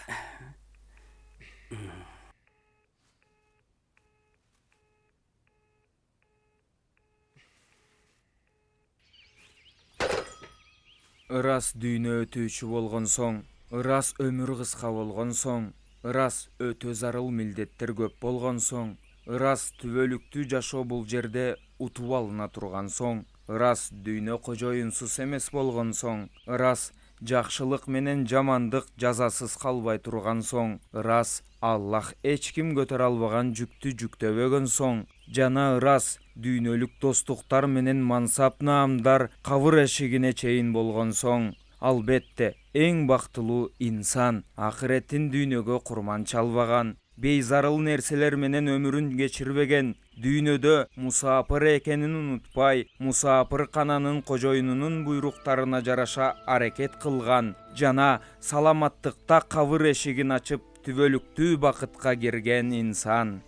Ырас дүйнө өтүүчү болгон соң, ырас өмүр кыска болгон соң, ырас өтө зарыл милдеттер көп болгон соң, ырас түбөлүктүү жашоо бул жерде утуп алына турган соң, ырас дүйнө кожоюнсуз эмес болгон соң, ырас жакшылык менен жамандык жазасыз калбай турган соң, ырас Аллах эч ким көтөрө албаган жүктү жүктөбөгөн соң, жана ырас дүйнөлүк достуктар менен мансап наамдар кабыр эшигине чейин болгон соң, албетте эң бактылуу инсан акыретин дүйнөгө курманча албаган, бейзарыл нерселер менен өмүрүн кечирбеген, дүйнөдө мусаапыр экенин унутпай, мусаапыр кананын кожоюнунун буйруктарына жараша аракет кылган, жана саламаттыкта кабыр эшигин ачып түбөлүктүү бакытка кирген инсан.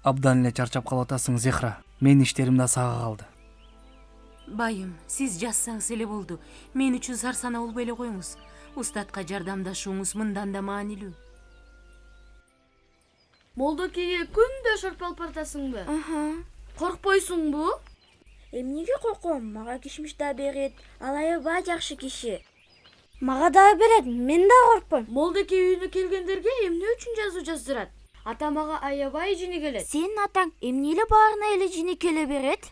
Абдан эле чарчап калып атасың, Зехра. Менин иштерим да сага калды.
Байым, сиз жазсаңыз эле болду. Мен үчүн сарсана болбой эле коюңуз. Устатка жардамдашууңуз мындан да маанилүү.
Молдокейге күндө шорпалып баратасыңбы? Коркпойсуңбу?
Эмнеге корком? Мага кишмиш да берет. Ал аябай жакшы киши. Мага да берет, мен да коркпойм.
Молдокей үйүнө келгендерге эмне үчүн жазуу жаздырат? Ата мага аябай жини келет.
Сенин атаң эмне эле баарына эле жини келе берет?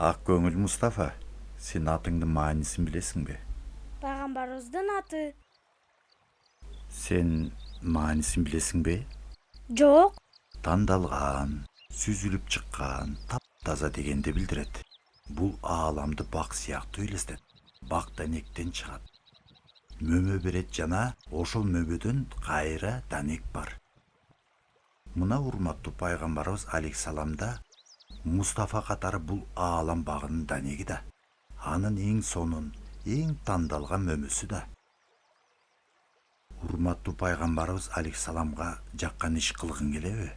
Ак көңүл Мустафа, сен атыңдын маанисин билесиң бе?
Пайгамбарыбыздын аты.
Сен маанисин билесиң бе?
Жок.
Тандалган, сүзүлүп чыккан, таптаза дегенди билдирет. Бул ааламды бак сыяктуу элестет. Бак данектен чыгат. Мөмө берет жана ошол мөмөдөн кайра данек бар. Мына урматтуу пайгамбарыбыз алейхисаламда Мустафа катары бул аалам багынын данеги да. Анын эң сонун, эң тандалган мөмөсү да. Урматтуу пайгамбарыбыз алейхисаламга жаккан иш кылгың келеби?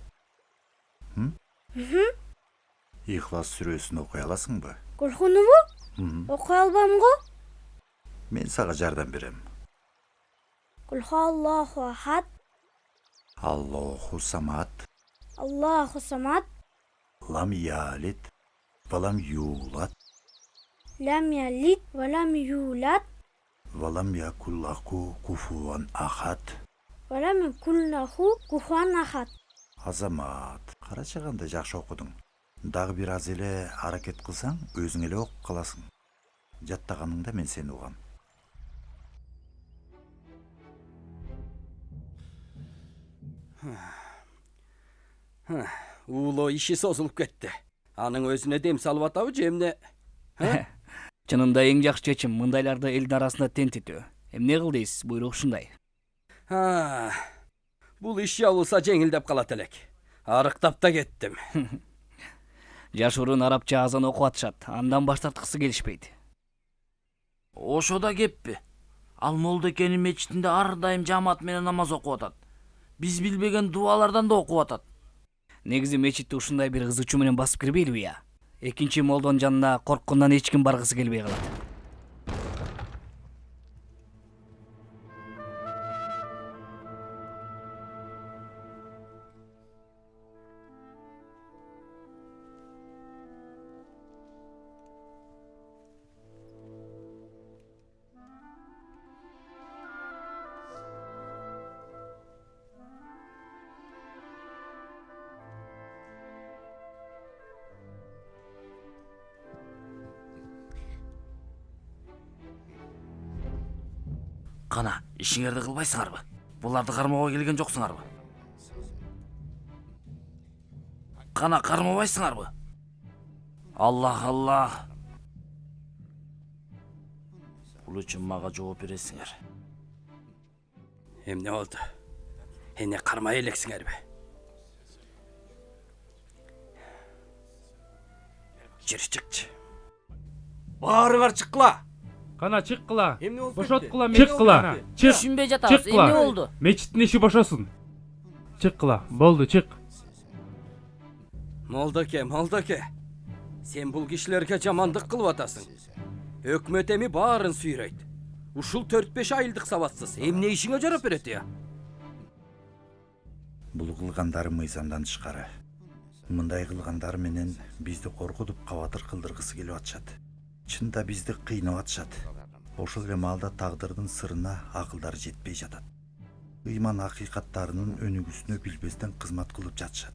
Ихлас сүрөсүн окуй аласыңбы?
Курхунубу? Окуй албайм го?
Мен сага жардам берем.
Аллаху ахад.
Аллаху самад.
Аллаху самад.
Лам ялид, валам юлад.
Лам ялид, валам юлад.
Валам якуллаху куфуан ахад.
Валам якуллаху куфуан ахад.
Азамат, карачаганда жакшы окудуң. Дагы бир аз эле аракет кылсаң, өзүң эле окуп каласың. Жаттаганыңда мен сени угам.
Ууло иши созулуп кетти. Анын өзүнө дем салып атабы же эмне?
Чынында эң жакшы чечим мындайларды элдин арасында тентитүү. Эмне кыл дейсиз? Буйрук ушундай.
Бул иш жабылса жеңилдеп калат элек. Арыктап да кеттим.
Жашуурун арабча азан окуп атышат. Андан баш тарткысы келишпейт.
Ошо да кеппи. Ал молдо экенин мечитинде ар дайым жамаат менен намаз окуп атат. Биз билбеген дуалардан да окуп атат.
Негизи мечитти ушундай бир кызычуу менен басып кирбейли я? Экинчи молдонун жанына корккондон эч ким баргысы келбей калат.
Кана, ишиңерди кылбайсыңарбы? Буларды кармоого келген жоксуңарбы? Кана, кармабайсыңарбы? Аллах. Бул үчүн мага жооп бересиңер.
Эмне болду? Эне кармай элексиңерби? Жери чыкчы. Баарыңар чыккыла.
Кана чыккыла.
Эмне болду?
Бошоткула, чыккыла.
Түшүнбөй жатабыз. Эмне болду?
Мечиттин иши бошосун. Чыккыла. Болду, чык.
Молдоке. Сен бул кишилерге жамандык кылып атасың. Өкмөт эми баарын сүйрөйт. Ушул 4-5 айылдык сабатсыз. Эмне ишиңе жарап берет я?
Бул кылгандары мыйзамдан тышкары. Мындай кылгандар менен бизди коркутуп кабатыр кылдыргысы келип атышат. Чында бизди кыйнап атышат. Ошол эле маалда тагдырдын сырына акылдары жетпей жатат. Ыйман акыйкаттарынын өнүгүүсүнө билбестен кызмат кылып жатышат.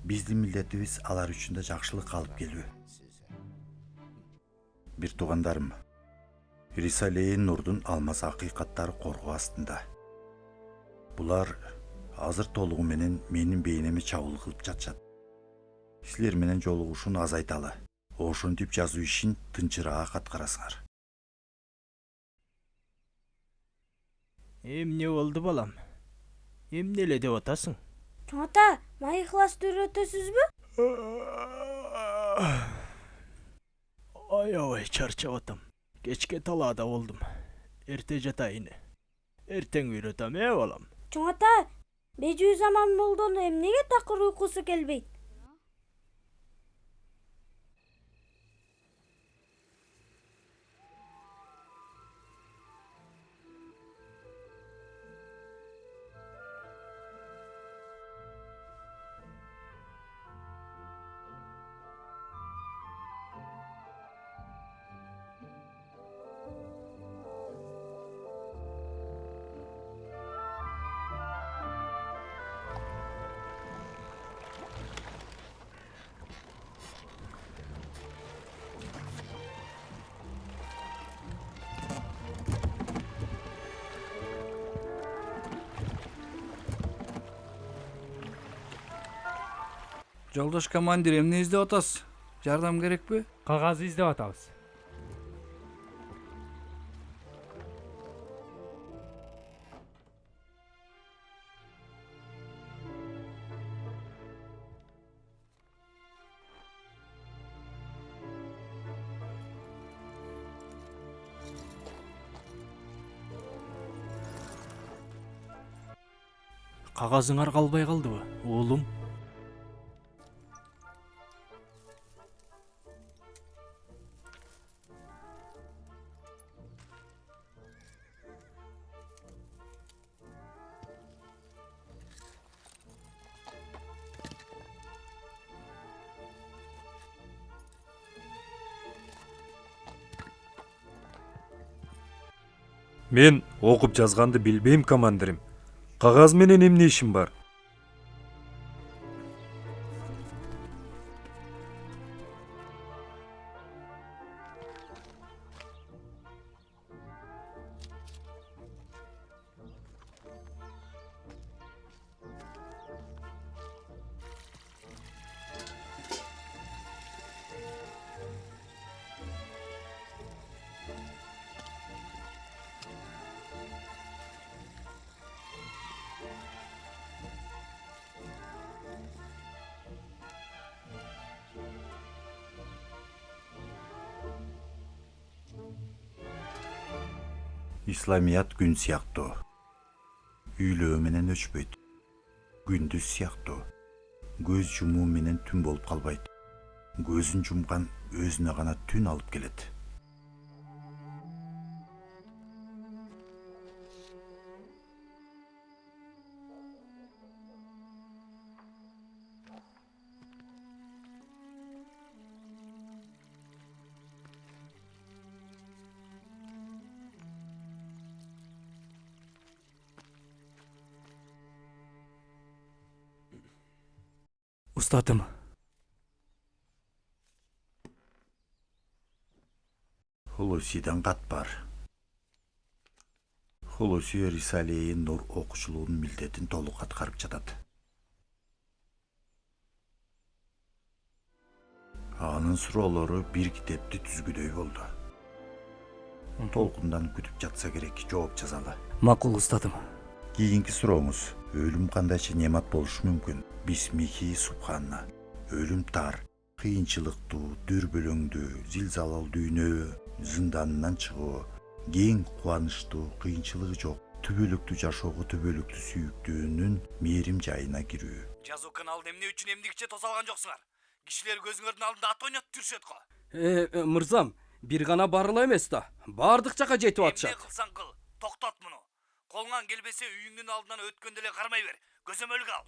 Биздин милдетибиз алар үчүн да жакшылык алып келүү. Бир туугандарым, Рисалеи Нурдун алмаз акыйкаттары коргоо астында. Булар азыр толугу менен менин бейнеме чабуул кылып жатышат. Силер менен жолугушууну азайталы. Ошентип жазуу ишин тынчыраак аткарасыңар.
Эмне болду балам? Эмне эле деп атасың?
Чоң ата, мага ихласты үйрөтөсүзбү?
Аябай чарчап атам. Кечке талаада болдум. Эрте жатайын. Эртең үйрөтөм, балам.
Чоң ата, бежүү заман молдону эмнеге такыр уйкусу келбейт?
Жолдош командир, эмне издеп атасыз? Жардам керекпи?
Кагазды издеп атабыз.
Кагазыңар калбай калдыбы, уулум?
Мен окуп жазганды билбейм, командирим. Кагаз менен эмне ишим бар?
Исламият күн сыяктуу. Үйлөө менен өчпөйт. Күндүз сыяктуу. Көз жумуу менен түн болуп калбайт. Көзүн жумган өзүнө гана түн алып келет.
Устатым.
Хулусидан кат бар. Хулуси Рисалеи Нур окуучулугунун милдетин толук аткарып жатат. Анын суроолору бир китепти түзгүдөй болду. Толкундан күтүп жатса керек, жооп жазалы.
Макул, устатым.
Кийинки сурооңуз: өлүм кандайча немат болушу мүмкүн? Бисмихи субханна. Өлүм тар, кыйынчылыктуу, дүрбөлөңдүү, зилзалал дүйнө, зынданынан чыгуу, кең кубанычтуу, кыйынчылыгы жок, түбөлүктүү жашоого түбөлүктүү сүйүктүүнүн мээрим жайына кирүү.
Жазуу каналын эмне үчүн эмдигиче тосо алган жоксуңар? Кишилер көзүңөрдүн алдында ат ойнотуп жүрүшөт го.
Мырзам, бир гана барыла эмес да, бардык жака жетип атышат.
Эмне кылсаң кыл, токтот муну. Колуңан келбесе үйүңдүн алдынан өткөндө эле кармай бер. Көзөмөлгө ал.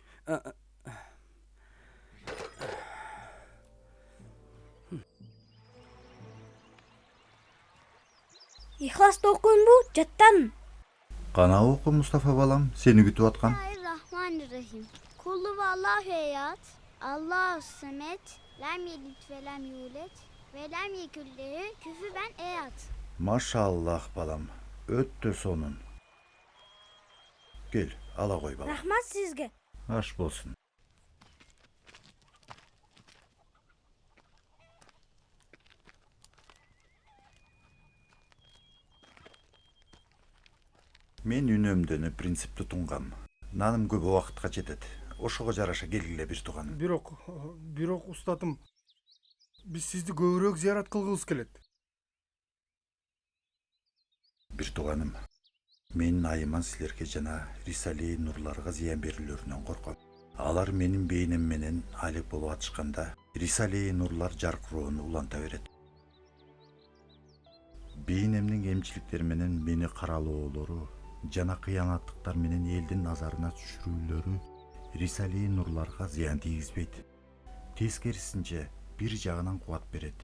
Ихласты окуйнбу, жаттан?
Кана оку, Мустафа балам, сени күтүп аткан.
Bismillahirrahmanirrahim. Kullu vallahu eyat. Allahu samet. Lem yelid ve lem yulet. Ve lem yekun lehu kufuven eyat.
Машаллах балам, өттө сонун. Кел, ала кой балам.
Рахмат сизге.
Аш болсун. Мен үнөмдөнү принципти тунгам. Наным көп убакытка жетет. Ошого жараша келгиле бир тууганым.
Бирок устатым, биз сизди көбүрөөк зыярат кылгыбыз келет.
Бир тууганым, мен айыман силерге жана Рисалеи Нурларга зыян берүүлөрүнөн корком. Алар менин бейнем менен алек болуп атышканда, Рисалеи Нурлар жаркыроону уланта берет. Бейнемдин кемчиликтери менен мени каралоолору жана кыянаттыктар менен элдин назарына түшүрүүлөрү Рисалеи Нурларга зыян тийгизбейт. Тескерисинче бир жагынан кубат берет.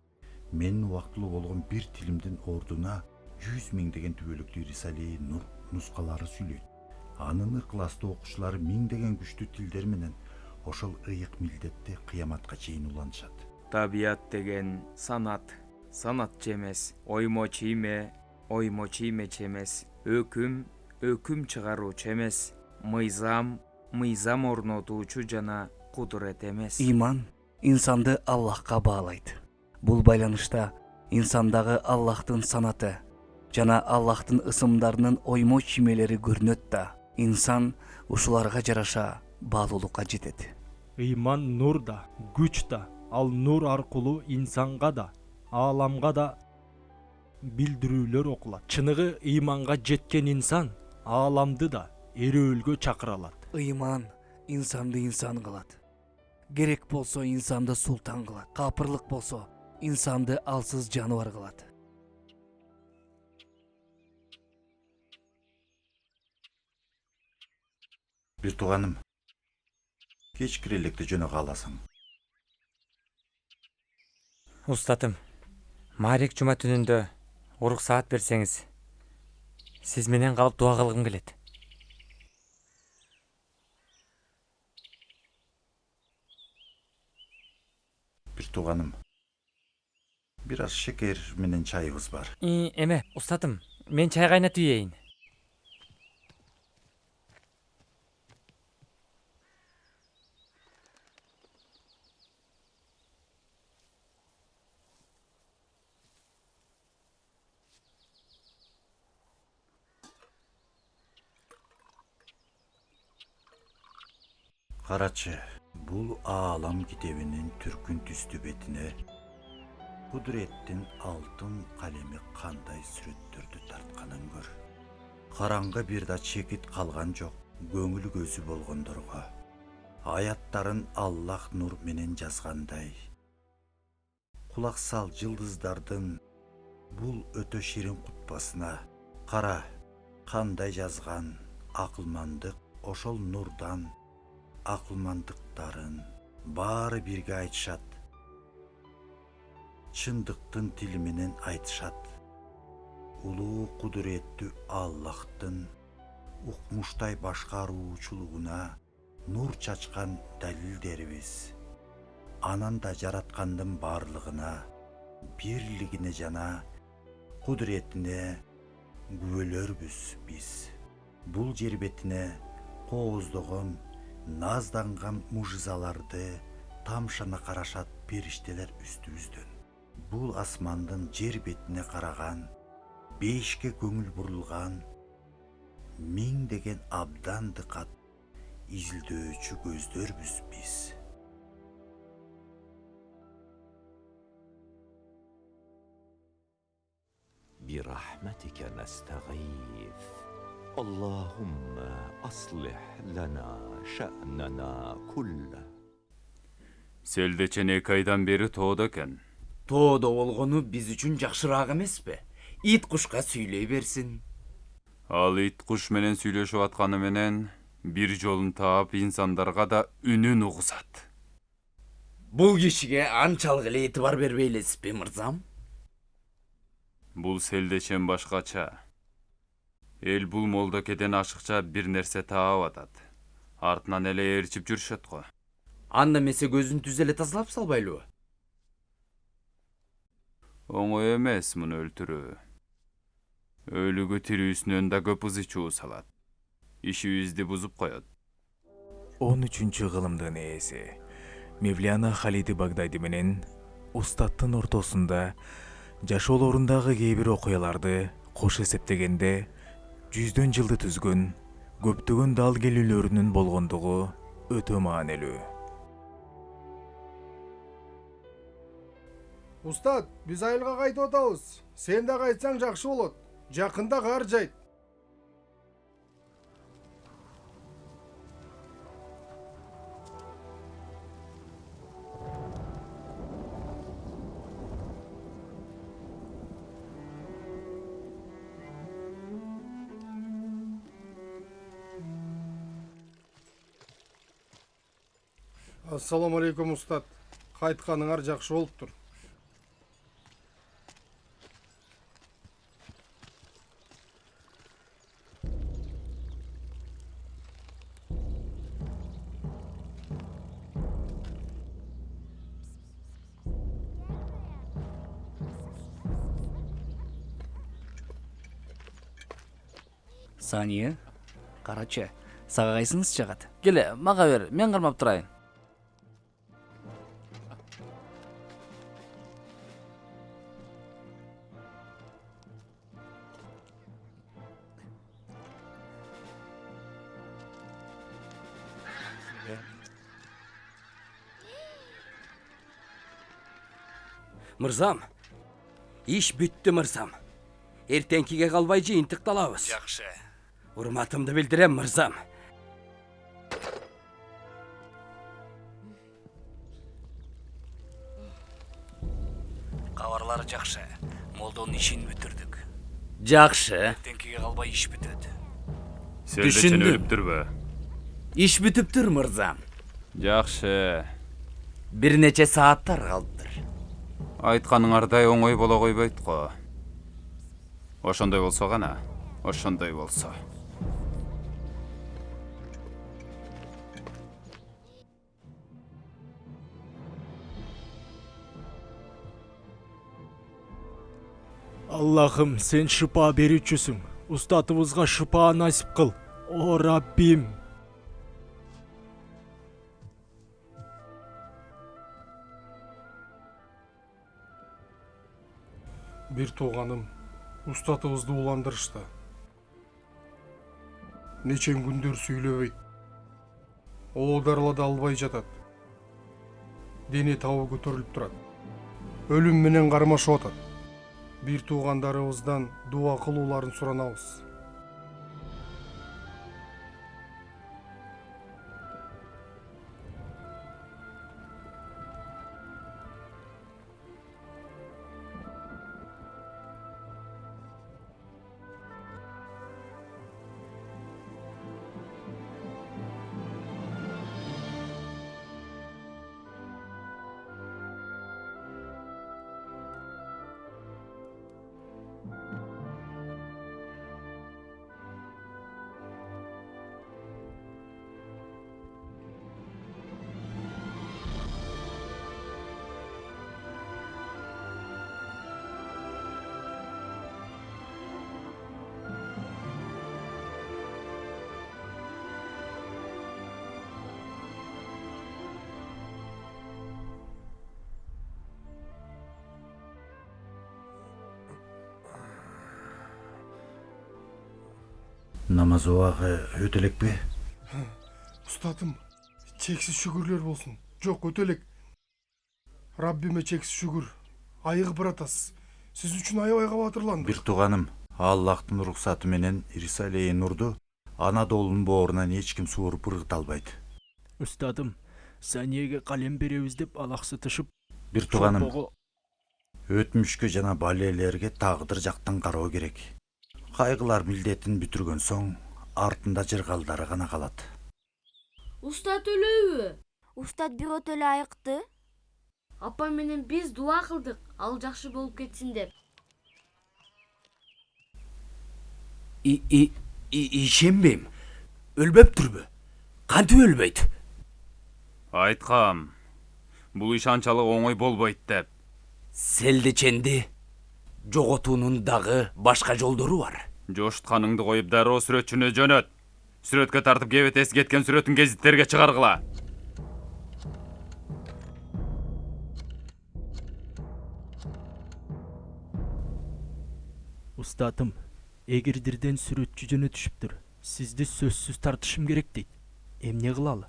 Менин убактылуу болгон бир тилимдин ордуна 100 миңдеген түбөлүктүү Рисалеи Нур нускалары сүйлөйт. Анын ыкыластуу окуучулары миңдеген күчтүү тилдер менен ошол ыйык милдетти кыяматка чейин улантышат.
Табият деген санат жемес, оймо чийме чемес, өкүм чыгаруучу эмес, мыйзам орнотуучу жана кудурет эмес.
Иман инсанды Аллахка баалайт. Бул байланышта инсандагы Аллахтын санаты жана Аллахтын ысымдарынын оймо чимелери көрүнөт да, инсан ушуларга жараша баалуулукка жетет.
Ыйман нур да, күч да, ал нур аркылуу инсанга да, ааламга да билдирүүлөр окулат. Чыныгы ыйманга жеткен инсан ааламды да эрөөлгө чакыра алат.
Ыйман инсанды инсан кылат. Керек болсо инсанды султан кылат. Капырлык болсо инсанды алсыз жаныбар кылат.
Бир тууганым, кечки электе жөнө каласың.
Устатым, Марек жума түнүндө уруксаат берсеңиз, сиз менен калып дуа кылгым келет.
Бир тууганым, бир аз шекер менен чайыбыз бар.
Эме, устатым, мен чай кайнатып ийейин.
Карачы, бул аалам китебинин түркүн түстүү бетине Кудуреттин алтын калеми кандай сүрөттөрдү тартканын көр. Караңгы бир да чекит калган жок, көңүл көзү болгондорго. Аяттарын Аллах нур менен жазгандай. Кулак сал жылдыздардын бул өтө ширин кутпасына. Кара, кандай жазган акылмандык ошол нурдан акылмандыктарын баары бирге айтышат. Чындыктын тили менен айтышат. Улуу кудуреттүү Аллахтын укмуштай башкаруучулугуна нур чачкан далилдерибиз. Анан да жараткандын баарлыгына, бирлигине жана кудуретине күбөлөрбүз биз. Бул жер бетине кооздогон, назданган мужизаларды тамшана карашат периштелер үстүбүздөн. Бул асмандын жер бетине караган, бейишке көңүл бурулган, миңдеген абдан дыкат изилдөөчү көздөрбүз биз.
برحمتك نستغيث اللهم أصلح لنا شأننا كله.
Селдечен 2 айдан бери тоодо экен.
Тоодо болгону биз үчүн жакшыраак эмеспи? Ит кушка сүйлөй берсин.
Ал ит куш менен сүйлөшүп атканы менен бир жолун таап инсандарга да үнүн угузат.
Бул кишиге анчалык эле этибар бербейлесизби, мырзам?
Бул селдечен башкача. Эл бул молдокеден ашыкча бир нерсе таап атат. Артынан эле ээрчип жүрүшөт го.
Анда эмесе көзүн түз эле тазалап салбайлыбы?
Оңой эмес муну өлтүрүү. Өлүгү тирүүсүнөн да көп ызы чуу салат. Ишибизди бузуп коет.
13 кылымдын ээси Мевляна Халиди Багдайди менен устаттын ортосунда жашоолорундагы кээ бир окуяларды кош эсептегенде 100 жылды түзгөн көптөгөн дал келүүлөрүнүн болгондугу өтө маанилүү.
Устат, биз айылга кайтып атабыз. Сен да кайтсаң жакшы болот. Жакында кар жайт. Ассаламу алейкум, устат. Кайтканыңар жакшы болуптур.
Сания, карачы, сага кайсыңыз жагат?
Келе, мага бер, мен кармап турайын.
Мырзам, иш бүттү мырзам. Эртеңкиге калбай жыйынтыкталабыз.
Жакшы.
Урматымды билдирем мырзам.
Кабарлары жакшы. Молдонун ишин бүтүрдүк.
Жакшы.
Эртеңкиге калбай иш бүтөт.
Сен өлүптүрбө?
Иш бүтүптүр мырзам.
Жакшы.
Бир нече сааттар калыптыр.
Айтканыңардай оңой боло койбойт го. Ошондой болсо гана, ошондой болсо.
Аллахым, сен шыпа берүүчүсүң. Устатыбызга шыпа насип кыл. О Раббим.
Бир тууганым устатыбызды уландырышты. Нечен күндөр сүйлөбөйт. Оодарла да албай жатат. Дене табы көтөрүлүп турат. Өлүм менен кармашып атат. Бир туугандарыбыздан дуа кылууларын суранабыз.
Намаз убагы өтө элекпи?
Устатым, чексиз шүгүрлөр болсун. Жок, өтө элек. Раббиме чексиз шүгүр. Айыгып баратасыз. Сиз үчүн аябай кабатырландым.
Бир тууганым, Аллахтын уруксаты менен Ирисалей Нурду Анадолунун боорунан эч ким сууруп ыргыта албайт.
Устатым, Санияге калем беребиз деп алаксытышып.
Бир тууганым, өтмүшкө жана балелерге тагдыр жактан кароо керек. Кайгылар милдетин бүтүргөн соң, артында жыргалдары гана калат.
Устат өлөбү?
Устат бирөөтө эле айыкты.
Апа менен биз дуа кылдык, ал жакшы болуп кетсин деп.
Ишенбейм. Өлбөптүрбү? Кантип өлбөйт?
Айткам. Бул иш анчалык оңой болбойт деп.
Селдеченди жоготуунун дагы башка жолдору бар.
Жошутканыңды коюп дароо сүрөтчүнө жөнөт. Сүрөткө тартып кебетеси кеткен сүрөтүн гезиттерге чыгаргыла.
Устатым, эгердирден сүрөтчү жөнөтүшүптүр. Сизди сөзсүз тартышым керек дейт. Эмне кылалы?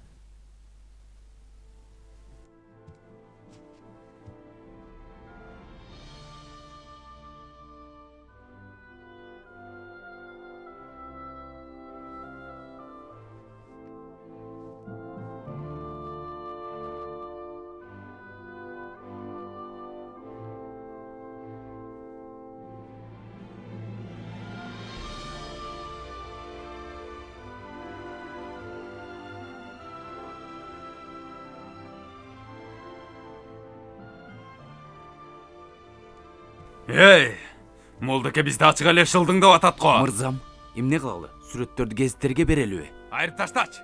Эй, молдоке бизди ачык эле шылдыңдап атат го.
Мырзам, эмне кылалы? Сүрөттөрдү гезиттерге берелиби?
Айырып таштач.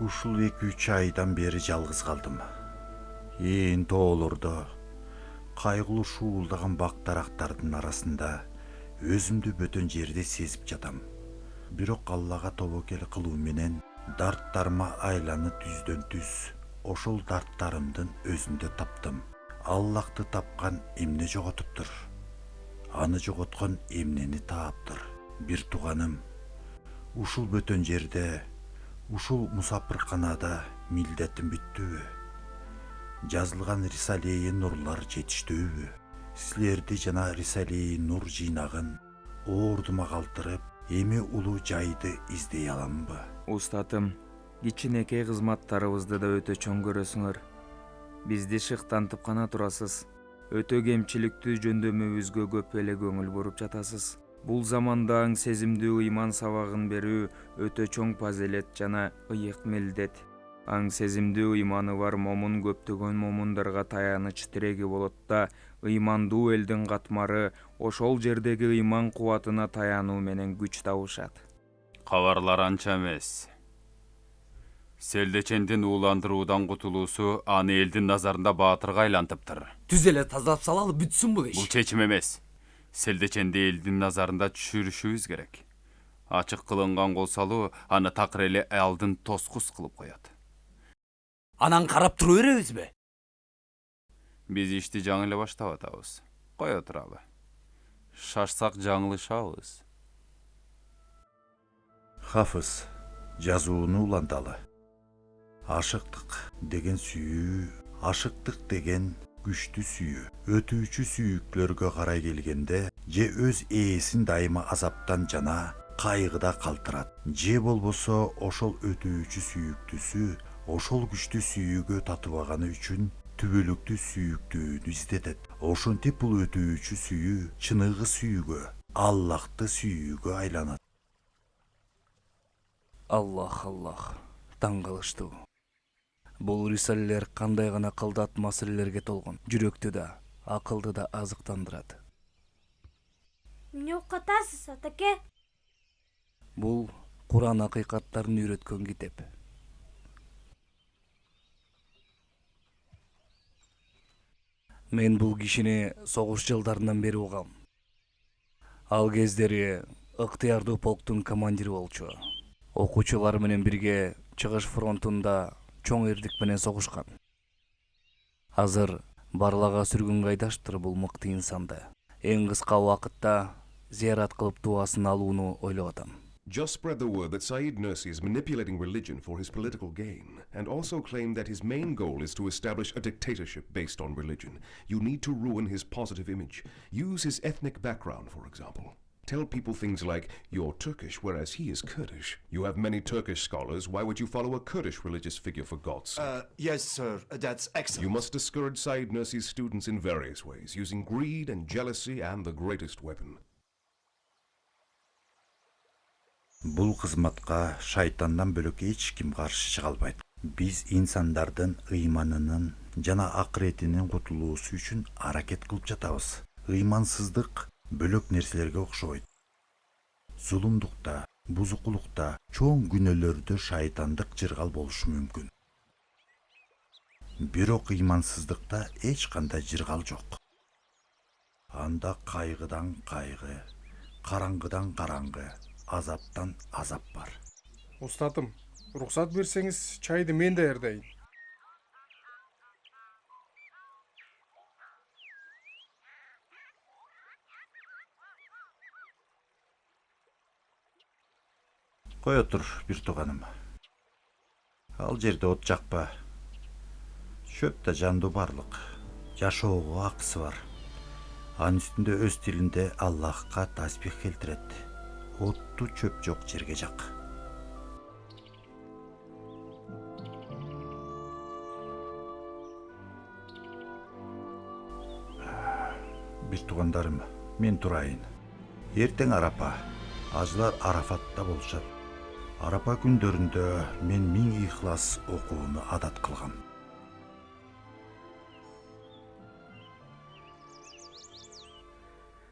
Ушул 2-3 айдан бери жалгыз калдым. Ээн тоолордо, кайгылуу шуулдаган бак дарактардын арасында өзүмдү бөтөн жерде сезип жатам. Бирок Аллага тобокел кылуу менен дарттарыма айланы түздөн түз ошол дарттарымдын өзүндө таптым. Аллахты тапкан эмне жоготуптур? Аны жоготкон эмнени тааптыр? Бир тууганым, ушул бөтөн жерде, ушул мусапырканада милдетим бүттүбү? Жазылган Рисалеи нурлар жетиштүүбү? Силерди жана Рисалеи нур жыйнагын оордума калтырып, эми улуу жайды издей аламбы?
Устатым, кичинекей кызматтарыбызды да өтө чоң көрөсүңөр. Бизди шыктантып гана турасыз. Өтө кемчиликтүү жөндөмүбүзгө көп эле көңүл буруп жатасыз. Бул заманда аң сезимдүү ыйман сабагын берүү өтө чоң фазилет жана ыйык милдет. Аң сезимдүү ыйманы бар момун көптөгөн момундарга таяныч тиреги болот да, ыймандуу элдин катмары ошол жердеги ыйман кубатына таянуу менен күч табышат.
Кабарлар анча эмес. Селдечендин ууландыруудан кутулуусу аны элдин назарында баатырга айлантыптыр.
Түз эле тазалап салалы бүтсүн бул иш.
Бул чечим эмес. Селдеченди элдин назарында түшүрүшүбүз керек. Ачык кылынган кол салуу аны такыр эле алдын тоскус кылып коет.
Анан карап тура беребизби?
Биз ишти жаңы эле баштап атабыз. Кое туралы. Шашсак жаңылышабыз.
Хафыз, жазууну уланталы. Ашыктык деген сүйүү, ашыктык деген күчтүү сүйүү. Өтүүчү сүйүклөргө карай келгенде, же өз ээсин дайыма азаптан жана кайгыда калтырат, же болбосо ошол өтүүчү сүйүктүүсү ошол күчтүү сүйүүгө татыбаганы үчүн түбөлүктүү сүйүктүүнү издетет. Ошентип бул өтүүчү сүйүү чыныгы сүйүүгө, Аллахты сүйүүгө айланат.
Аллах, таң калыштуу. Бул рисалелер кандай гана кылдат маселелерге толгон. Жүрөктү да, акылды да азыктандырат.
Эмне окутасыз, атаке?
Бул Куран акыйкаттарын үйрөткөн китеп. Мен бул кишини согуш жылдарынан бери угам. Ал кездери ыктыярдуу полктун командири болчу. Окуучулар менен бирге чыгыш фронтунда чоң эрдик менен согушкан. Азыр барлага сүргүнгө айдаштыр бул мыкты инсанды. Эң кыска убакытта зыярат кылып дубасын алууну ойлоп атам.
Just spread the word that Said Nursi is manipulating religion for his political gain, and also claim that his main goal is to establish a dictatorship based on religion. You need to ruin his positive image. Use his ethnic background, for example. Tell people things like, you're Turkish, whereas he is Kurdish. You have many Turkish scholars. Why would you follow a Kurdish religious figure, for God's sake?
Yes, sir. That's excellent.
You must discourage Said Nursi's students in various ways, using greed and jealousy and the greatest weapon.
Бул кызматка шайтандан бөлөк эч ким каршы чыга албайт. Биз инсандардын ыйманынын жана акыретинин кутулуусу үчүн аракет кылып жатабыз. Ыймансыздык бөлөк нерселерге окшобойт. Зулумдукта, бузукулукта, чоң күнөөлөрдө шайтандык жыргал болушу мүмкүн. Бирок ыймансыздыкта эч кандай жыргал жок. Анда кайгыдан кайгы, караңгыдан караңгы, азаптан азап бар.
Устатым, рухсат берсеңиз, чайды мен даярдайын.
Кое тур, бир тууганым. Ал жерде от жакпа. Чөп да жанду барлык. Жашоого акысы бар. Анын үстүндө өз тилинде Аллахка тасбих келтирет. Отту чөп жок жерге жак. Бир туугандарым, мен турайын. Эртең Арапа, ажылар Арафатта болушат. Арапа күндөрүндө мен 1000 ихлас окууну адат кылгам.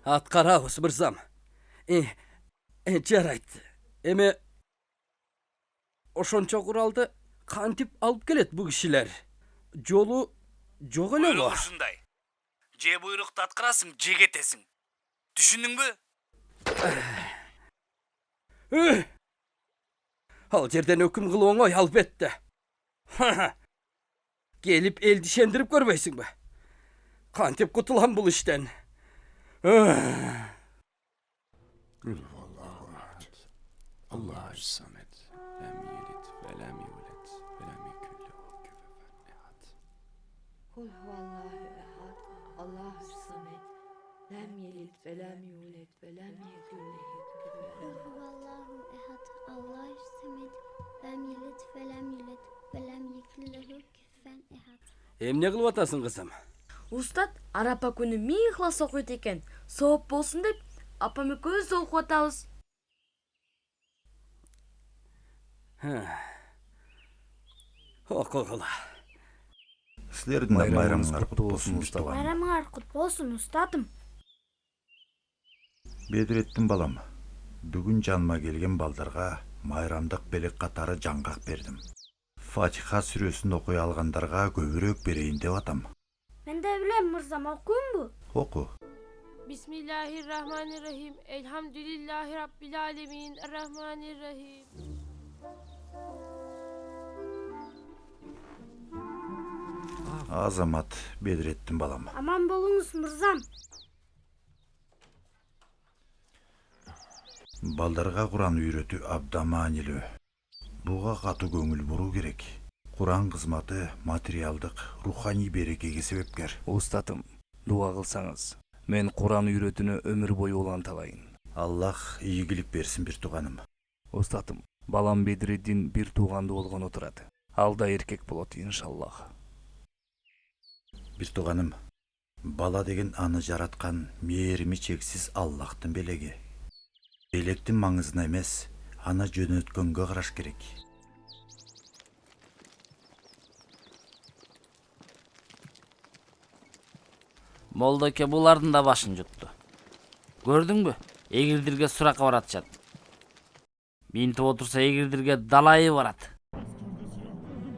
Аткарабыз, мырзам. Жарайт. Эми ошончо куралды кантип алып келет бу кишилер? Жолу жок эле го.
Ушундай. Же буйрукту аткарасың, же кетесиң. Түшүндүңбү?
Ал жерден өкүм кылуу оңой, албетте. Келип элди ишендирип көрбөйсүңбү? Кантип кутулам бул иштен?
الله الصمد لم يلد ولم يولد ولم يكن له Kul huvallahu ehad, Allahu samet, lem yelid ve lem yulad ve lem yekun lehu kufuven ahad.
Huvallahu ehad, Allahu samet, lem yelid ve lem yulad ve lem yekun lehu kufuven ahad.
Эмне кылып атасың кызым?
Устат арапа күнү 1000 ыхлас окуйт экен. Сооп болсун деп апам экөөбүз окуп атабыз.
Окугула.
Силердин да майрамыңар кут болсун устат.
Майрамыңар кут болсун устатым.
Бедиреттин балам, бүгүн жаныма келген балдарга майрамдык белек катары жаңгак бердим. Фатиха сүрөсүн окуй алгандарга көбүрөөк берейин деп атам.
Мен де билем мырзам, окуймбу?
Оку.
Bismillahirrahmanirrahim. Elhamdülillahi Rabbil alemin. Errahmanirrahim.
Азамат, Бедиреттин балам.
Аман болуңуз мырзам.
Балдарга Куран үйрөтүү абдан маанилүү. Буга катуу көңүл буруу керек. Куран кызматы материалдык, руханий берекеге себепкер.
Устатым, дуа кылсаңыз, мен Куран үйрөтүүнү өмүр бою уланталайын.
Аллах ийгилик берсин бир тууганым.
Устатым, балам Бедириддин бир тууганды болгону турат. Ал да эркек болот иншаллах.
Бир тууганым, бала деген аны жараткан мээрими чексиз Аллахтын белеги. Белектин маңызына эмес, аны жөнөткөнгө караш керек.
Молдоке булардын да башын жутту. Көрдүңбү? Эгирдирге суракка баратышат. Минтип отурса эгирдирге далайы барат.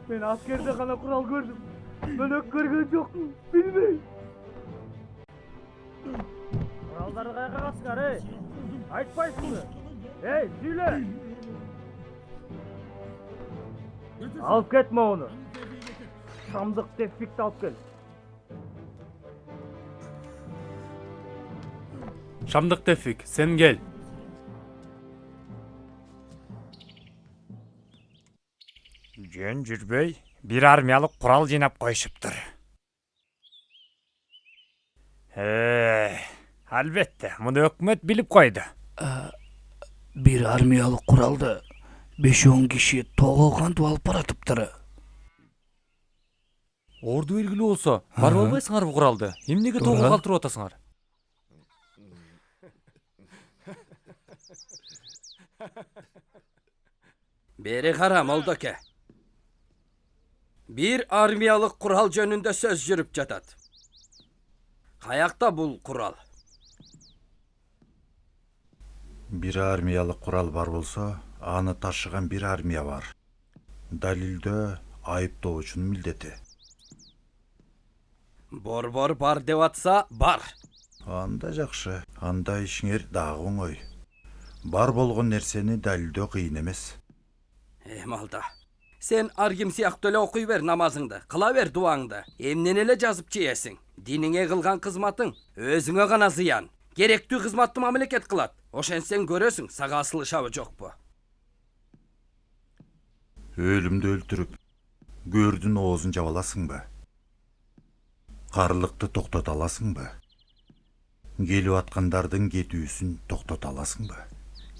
Мен аскерде гана курал көрдүм. Бөлөк көргөн жокмун, билбейм. Куралдарды кайга каскар, айтпайсыңбы? Сүйлө. Алып кетме onu. Шамдык тефикти алып кел.
Шамдык Тевфик, сен кел.
Жөн жүрбөй, бир армиялык курал жыйнап коюшуптур. Албетте, муну өкмөт билип койду.
Бир армиялык куралды 5-10 киши тоого кантип алып баратыптыр.
Орду белгилүү болсо, барып албайсыңар бу куралды. Эмнеге тоого калтырып атасыңар?
Бери кара, Молдоке. Бир армиялык курал жөнүндө сөз жүрүп жатат. Каякта бул курал?
Бир армиялык курал бар болсо, аны ташыган бир армия бар. Далилдөө айыптоочунун милдети.
Борбор бар деп атса, бар.
Анда жакшы, анда ишиңер дагы оңой. Бар болгон нерсени далилдөө кыйын эмес.
Малда. Sen argim siyaqtı öyle okuy ver namazыңды, kıla ver duаңды. Emnen ele жазып чиесиң. Диніңе кылган кызматың өзүңө гана зыян. Керектүү кызматты мамлекет кылат. Ошентсең көрөсүң, сага асылышабы жокпу.
Өлүмдү өлтүрүп, көрдүн оозун жабаласыңбы? Карылыкты токтото аласыңбы? Келип аткандардын кетүүсүн токтото аласыңбы?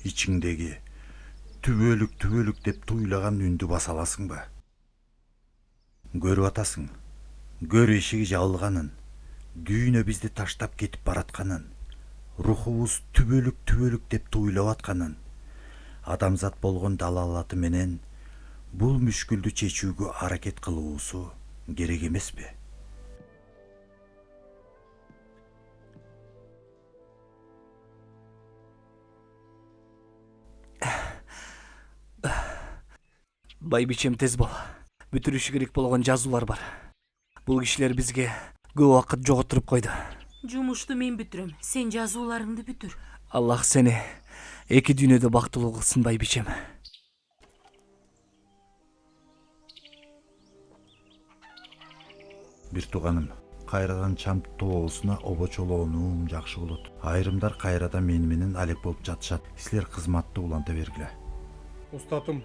Ичиңдеги түбөлүк деп туйлаган үндү баса аласыңбы? Көрүп атасың, көр эшиги жабылганын, дүйнө бизди таштап кетип баратканын, рухубуз түбөлүк деп туйлап атканын, адамзат болгон далалаты менен бул мүшкүлдү чечүүгө аракет кылуусу керек эмеспи?
Байбичем тез бол. Бүтүрүшү керек болгон жазуулар бар. Бул кишилер бизге көп убакыт жоготуруп койду.
Жумушту мен бүтүрөм. Сен жазууларыңды бүтүр.
Аллах сени эки дүйнөдө бактылуу кылсын, байбичем.
Бир тууганым, кайрадан чам тоосуна обочолоонуум жакшы болот. Айрымдар кайрадан мени менен алек болуп жатышат. Силер кызматты уланта бергиле.
Устатым,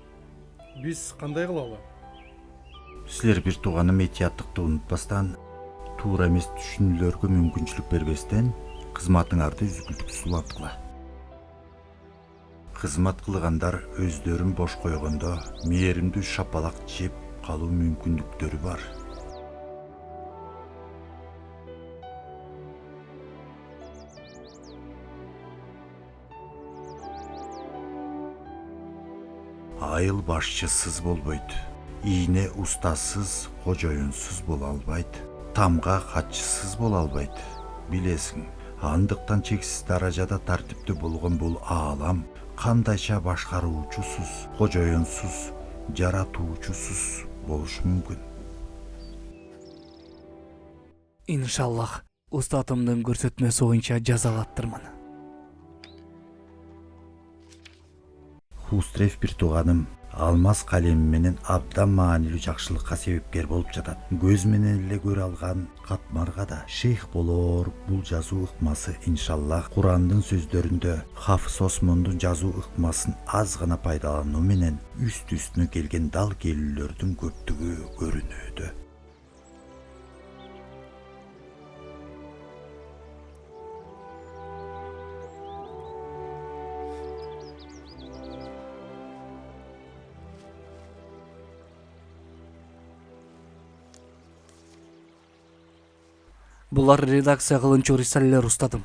биз кандай кылалы?
Силер бир тууганым этияттыкты унутпастан туура эмес түшүнүүлөргө мүмкүнчүлүк бербестен кызматыңарды үзгүлтүксүз уланткыла. Кызмат кылгандар өздөрүн бош койгондо мээримдүү шапалак жеп калуу мүмкүндүктөрү бар. Айыл башчысыз болбойт. Ийне устасыз, кожоюнсуз боло албайт. Тамга катчысыз боло албайт. Билесиң, андыктан чексиз даражада тартиптүү болгон бул аалам кандайча башкаруучусуз, кожоюнсуз, жаратуучусуз болушу мүмкүн.
Иншаллах, устатымдын көрсөтмөсү боюнча жазалаттырмын.
Хустрев бир тууганым алмаз калеми менен абдан маанилүү жакшылыкка себепкер болуп жатат. Көз менен эле көрө алган катмарга да шейх болоор бул жазуу ыкмасы иншаллах Курандын сөздөрүндө Хафыз Осмондун жазуу ыкмасын аз гана пайдалануу менен үстү-үстүнө келген дал келүүлөрдүн көптүгү көрүнүүдө.
Булар редакция кылынчу рисалелер устадым.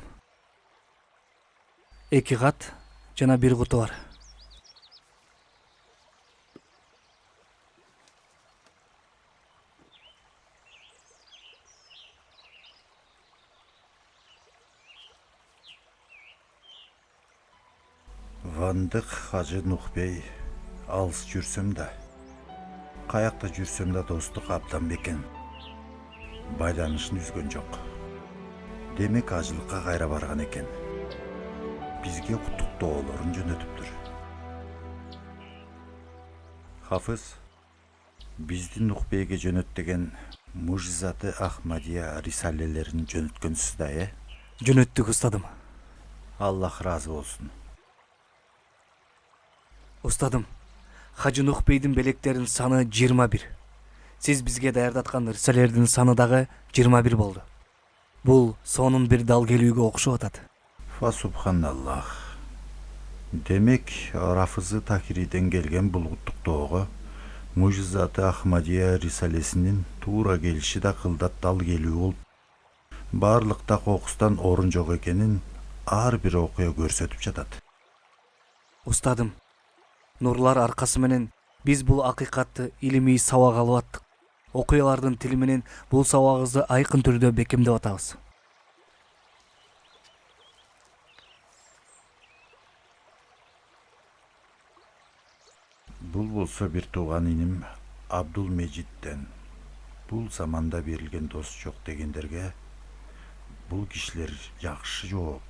2 кат жана 1 куту бар.
Вандык Хажы Нухбей алыс жүрсөм да, каякта жүрсөм да достук абдан бекен. Байланышын үзгөн жок. Демек ажылыкка кайра барган экен. Бизге куттуктоолорун жөнөтүптүр. Хафыз, биздин Нухбейге жөнөттөгөн Мужизаты Ахмадия рисалелерин жөнөткөнсүз да,
Жөнөттүк устадым.
Аллах разы болсун.
Устадым, Хажы Нухбейдин белектеринин саны 21. Сиз бизге даярдаткан рисалелердин саны дагы 21 болду. Бул сонун бир дал келүүгө окшоп атат.
Фа субханаллах. Демек, Рафызы Такириден келген бул куттуктоого Мужизаты Ахмадия рисалесинин туура келиши да кылдат дал келүү болуп, баардыкта кокустан орун жок экенин ар бир окуя көрсөтүп жатат.
Устадым, нурлар аркасы менен биз бул акыйкатты илимий сабак алып аттык. Окуялардын тили менен бул сабагыбызды айкын түрдө бекемдеп атабыз.
Бул болсо бир тууган иним Абдул Мejidден. Бул заманда берилген дос жок дегендерге бул кишилер жакшы жооп.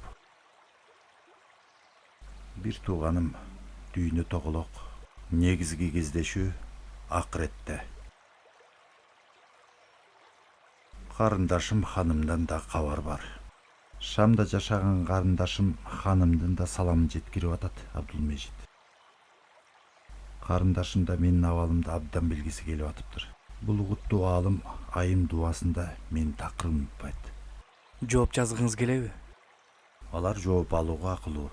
Бир тууганым дүйнө тоголок, негизги кездешүү акыретте. Карындашым ханымдан да кабар бар. Шамда жашаган карындашым ханымдын да саламын жеткирип атат Абдул Мejid. Карындашым да менин абалымды абдан билгиси келип атыптыр. Бул куттуу аалым айым дубасында мени такыр унутпайт.
Жооп жазгыңыз келеби?
Алар жооп алууга акылуу.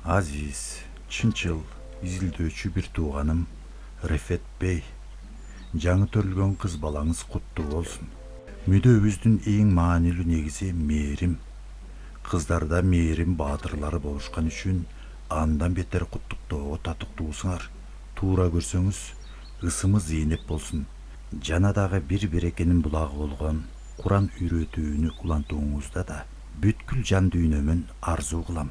Азиз, чынчыл, изилдөөчү бир тууганым Рефет Бей, жаңы төрүлгөн кыз балаңыз куттуу болсун. Мүдөбүздүн эң маанилүү негизи мээрим. Кыздарда мээрим баатырлары болушкан үчүн андан бетер куттуктоого татыктуусуңар. Туура көрсөңүз, ысымы Зейнеп болсун. Жана дагы бир берекенин булагы болгон Куран үйрөтүүнү улантууңузда да бүткүл жан дүйнөмөн арзуу кылам.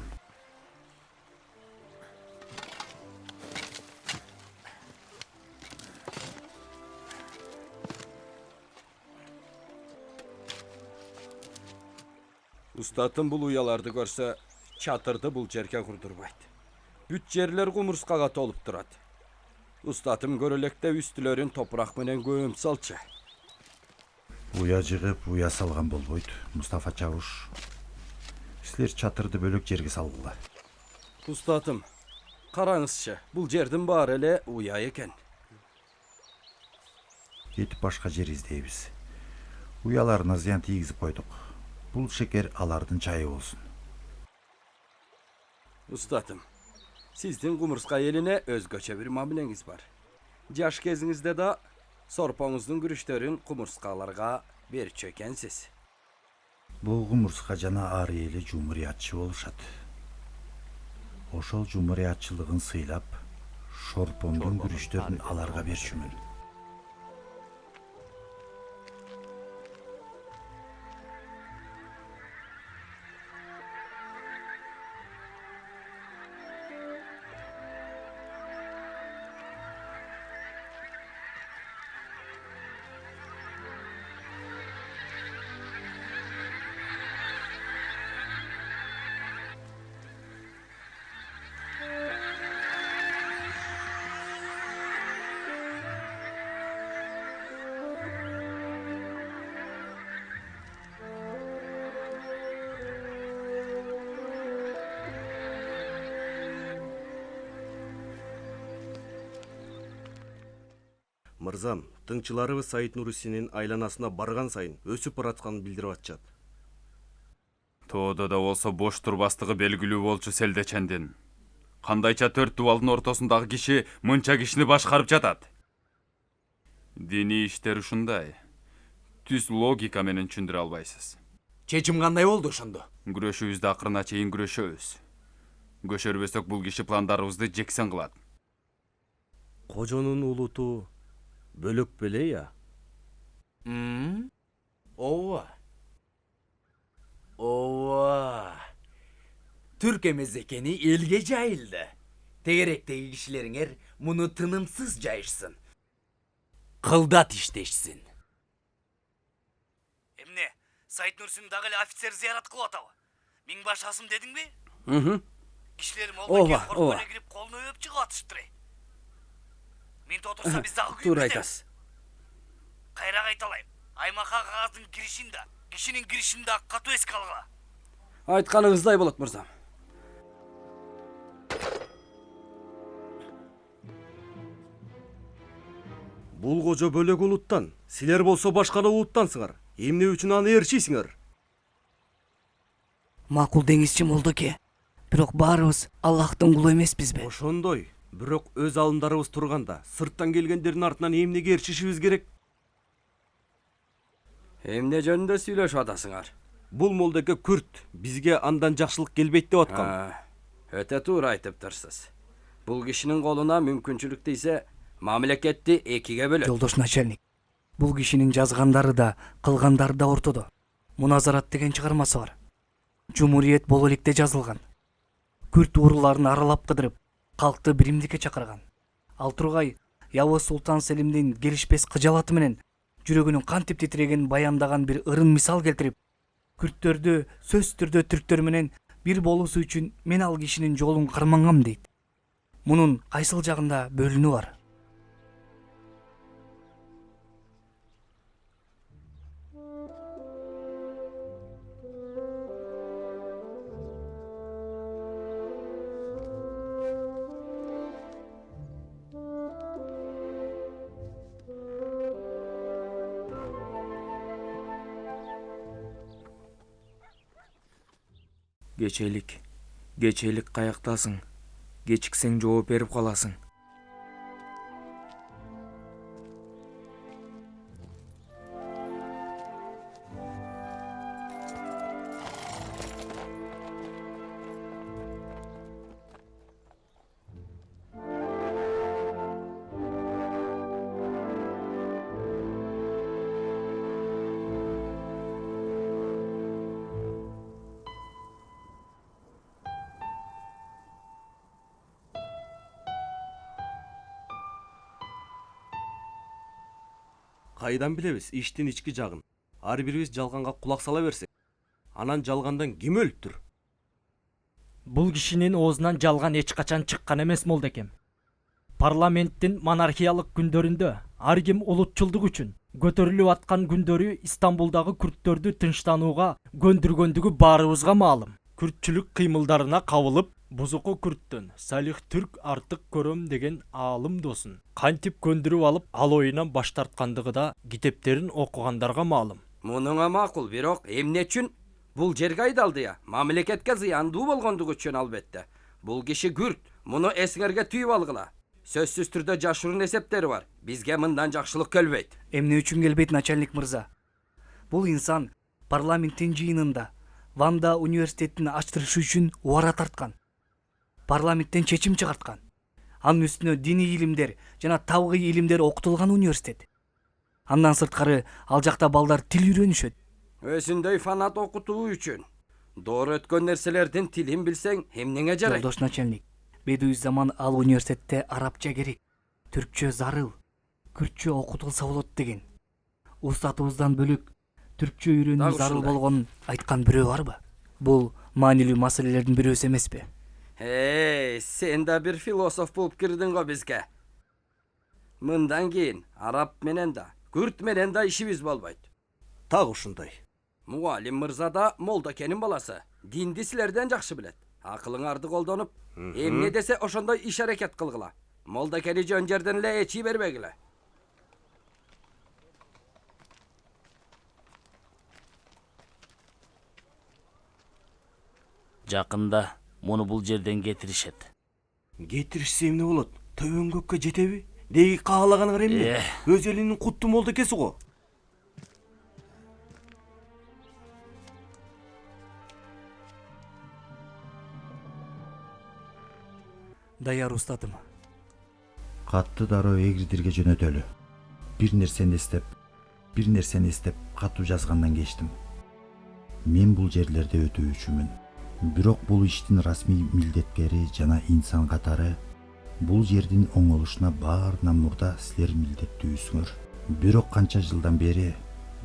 Устатым бул уяларды көрсө, чатырды бул жерге курдурбайт. Бүт жерлер кумурскага толуп турат. Устатым көрөлекте үстүлөрүн топурак менен көмүп салчы.
Уя жыгып, уя салган болбойт, Мустафа Чавуш. Силер чатырды бөлөк жерге салгыла.
Устатым, караңызчы, бул жердин баары эле уя экен.
кетип башка жер издейбиз. Уяларына зыян тийгизип койдук. Бул шекер алардын чайы болсун.
Ustadım, sizдің құмырсқа еліне өзгөчө bir мамилеңиз бар. Жаш кезіңізде да сорпоңуздун күрүчтөрүн құмырсқаларга берип экенсиз.
Бул кумурска жана ар эли жумуриятчы болушат. Ошол жумуриятчылыгын сыйлап, шорпондун күрүчтөрүн аларга берчүмүн.
Мырзам, тыңчыларыбыз Саид Нурусинин айланасына барган сайын өсүп баратканын билдирип атышат.
Тоодо да болсо бош турбастыгы белгилүү болчу селдечендин. Кандайча 4 дубалдын ортосундагы киши мынча кишини башкарып жатат? Диний иштер ушундай. Түз логика менен түшүндүрө албайсыз.
Чечим кандай болду ошондо?
Күрөшүүбүздү акырына чейин күрөшөбүз. Көшөрбөсөк бул киши пландарыбызды жексен кылат.
Кожонун улуту бөлөк беле я?
Ооба. Ооба. Түрк эмес экени элге жайылды. Тегеректеги кишилериңер муну тынымсыз жайышсын. Кылдат иштешсин.
Эмне, Саид Нурсин дагы эле офицер зыярат кылып атабы? Миңбаш Асым дедиңби? Кишилер молдоке коркуна кирип колуна өп чыгып атышыптыр. Мен отурса биз дагы
Туура айтасыз.
Кайра айталайм. Аймакка кагаздын киришин да, кишинин киришин да катуу эске алгыла.
Айтканыңыздай болот, мырзам.
Бул кожо бөлөк улуттан, силер болсо башка улуттансыңар. Эмне үчүн аны ээрчисиңер?
Макул деңизчи молдоке. Бирок баарыбыз Аллахтын кулу эмеспизби?
Ошондой. Бирок өз алымдарыбыз турганда, сырттан келгендердин артынан эмнеге ээрчишибиз керек?
Эмне жөнүндө сүйлөшүп атасыңар?
Бул молдоке күрт, бизге андан жакшылык келбейт деп аткан.
Өтө туура айтыптырсыз. Бул кишинин колуна мүмкүнчүлүк тийсе, мамлекетти экиге бөлөт.
Жолдош начальник, бул кишинин жазгандары да, кылгандары да ортодо. Муназарат деген чыгармасы бар. Жумуриет боло электе жазылган. Күрт урууларын аралап кыдырып, калкты биримдикке чакырган. Ал тургай Явыз Султан Селимдин келишпес кыжалаты менен жүрөгүнүн кантип титирегенин баяндаган бир ырын мисал келтирип, күрттөрдү сөз түрдө түрктөр менен бир болуусу үчүн мен ал кишинин жолун кармангам дейт. Мунун кайсыл жагында бөлүнүү бар?
Кечелик каяктасың? Кечиксең жооп берип каласың.
Кайдан билебиз иштин ички жагын? Ар бирибиз жалганга кулак сала берсек, анан жалгандан ким өлүптүр?
Бул кишинин оозунан жалган эч качан чыккан эмес молдекем. Парламенттин монархиялык күндөрүндө ар ким улутчулдук үчүн көтөрүлүп аткан күндөрү Истамбулдагы күрттөрдү тынчтанууга көндүргөндүгү баарыбызга маалым. күртчүлүк кыймылдарына кабылып, бузуку күрттөн Салих Түрк артык көрөм деген аалым досун кантип көндүрүп алып, ал оюнан баш тарткандыгы да китептерин окугандарга маалым.
Мунуңа макул, бирок эмне үчүн бул жерге айдалды я? Мамлекетке зыяндуу болгондугу үчүн албетте. Бул киши күрт, муну эсиңерге түйүп алгыла. Сөзсүз түрдө жашыруун эсептери бар. Бизге мындан жакшылык келбейт.
Эмне үчүн келбейт, начальник мырза? Бул инсан парламенттин жыйынында Ванда университетин ачтырыш үчүн убара тарткан. Парламенттен чечим чыгарткан. Анын үстүнө диний илимдер жана табигый илимдер окутулган университет. Андан сырткары ал жакта балдар тил үйрөнүшөт.
Өзүндөй фанат окутуу үчүн доор өткөн нерселердин тилин билсең эмнеңе жарайт?
Жолдош начальник, Бедуизаман ал университетте арабча керек, түркчө зарыл, күртчө окутулса болот деген. Устатыбыздан бөлөк түркчө үйрөнүү зарыл болгонун айткан бирөө барбы? Бул маанилүү маселелердин бирөөсү эмеспи?
Сен да бир философ болуп кирдиң го бизге. Мындан кийин араб менен да, күрт менен да ишибиз болбойт.
Так ушундай.
Мугалим мырза да Молдокенин баласы. Динди силерден жакшы билет. Акылыңарды колдонуп, эмне десе ошондой иш аракет кылгыла. Молдокени жөн жерден эле эчи бербегиле.
Жакында муну бул жерден кетиришет.
Кетиришсе эмне болот? Төбөн көккө жетеби? Деги каалаганыңар эмне? Өз элинин кутту молдокеси го.
Даяр устатым.
Катты дароо эгридирге жөнөтөлү. Бир нерсени эстеп катуу жазгандан кечтим. Мен бул жерлерде өтүүчүмүн. Бирок бул иштин расмий милдеткери жана инсан катары бул жердин оңолушуна баарынан мурда силер милдеттүүсүңөр. Бирок канча жылдан бери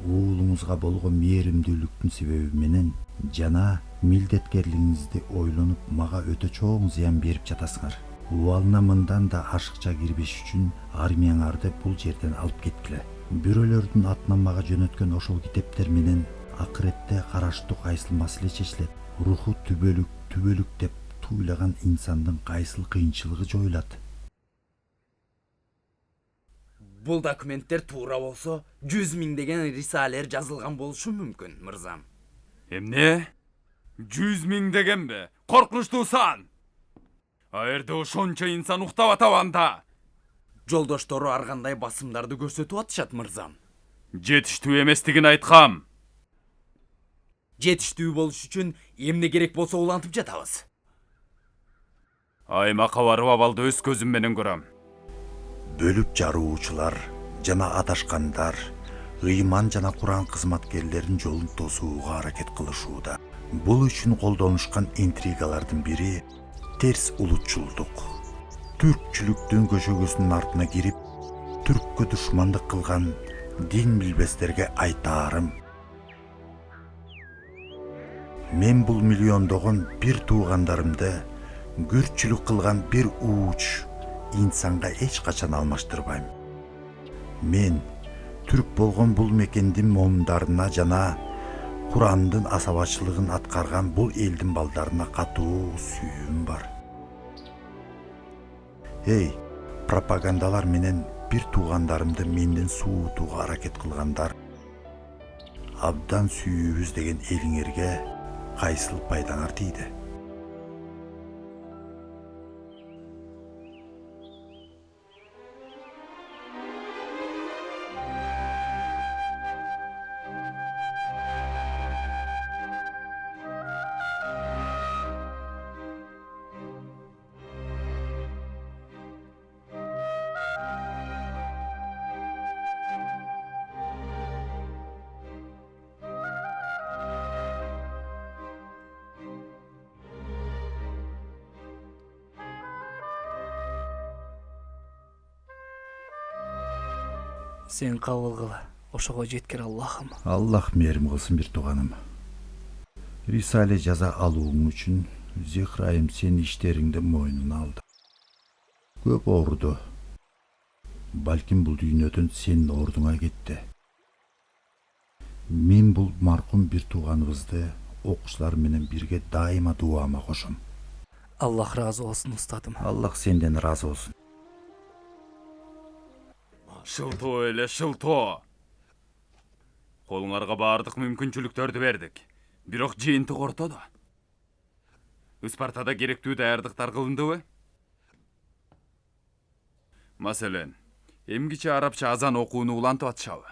уулуңузга болгон мээримдүүлүктүн себеби менен жана милдеткерлигиңизди ойлонуп мага өтө чоң зыян берип жатасыңар. Убалына мындан да ашыкча кирбеш үчүн армияңарды бул жерден алып кеткиле. Бирөөлөрдүн атынан мага жөнөткөн ошол китептер менен акыретте караштуу кайсыл маселе чечилет. Руху түбөлүк деп туйлаган инсандын кайсыл кыйынчылыгы жоюлат.
Бул документтер туура болсо 100 миңдеген рисалер жазылган болушу мүмкүн, мырзам.
Эмне? 100 миңдегенби? Коркунучтуу сан! Аерде ошончо инсан уктап атабы анда?
Жолдоштору ар кандай басымдарды көрсөтүп атышат, мырзам.
Жетиштүү эместигин айткам.
Жетиштүү болуш үчүн эмне керек болсо улантып жатабыз.
Аймакка барып абалды өз көзүм менен көрөм.
Бөлүп жаруучулар жана адашкандар ыйман жана Куран кызматкерлеринин жолун тосууга аракет кылышууда. Бул үчүн колдонушкан интригалардын бири терс улутчулдук. Түркчүлүктүн көшөгөсүнүн артына кирип, түрккө душмандык кылган дин билбестерге айтаарым: мен бул миллиондогон бир туугандарымды күртчүлүк кылган бир ууч инсанга эч качан алмаштырбайм. Мен түрк болгон бул мекендин момундарына жана Курандын асабачылыгын аткарган бул элдин балдарына катуу сүйүүм бар. Пропагандалар менен бир туугандарымды менден суутууга аракет кылгандар. Абдан сүйүүбүз деген элиңерге кайсыл пайдаңар тийди?
Сен кабыл кыл, ошого жеткир Аллахым.
Аллах мээрим кылсын бир тууганым. Рисале жаза алууң үчүн Зехрайым сен иштериңди мойнуна алды. Көп ооруду. Балким бул дүйнөдөн сенин ордуңа кетти. Мен бул маркум бир тууганыбызды окуучулар менен бирге дайыма дуама кошом.
Аллах разы болсын устатым.
Аллах сенден разы болsun.
Шылтоо эле шылтоо. Колуңарга баардык мүмкүнчүлүктөрдү бердик. Бирок жыйынтык ортодо. Спартада керектүү даярдыктар кылындыбы? Маселен, эмгиче арабча азан окууну улантып атышабы?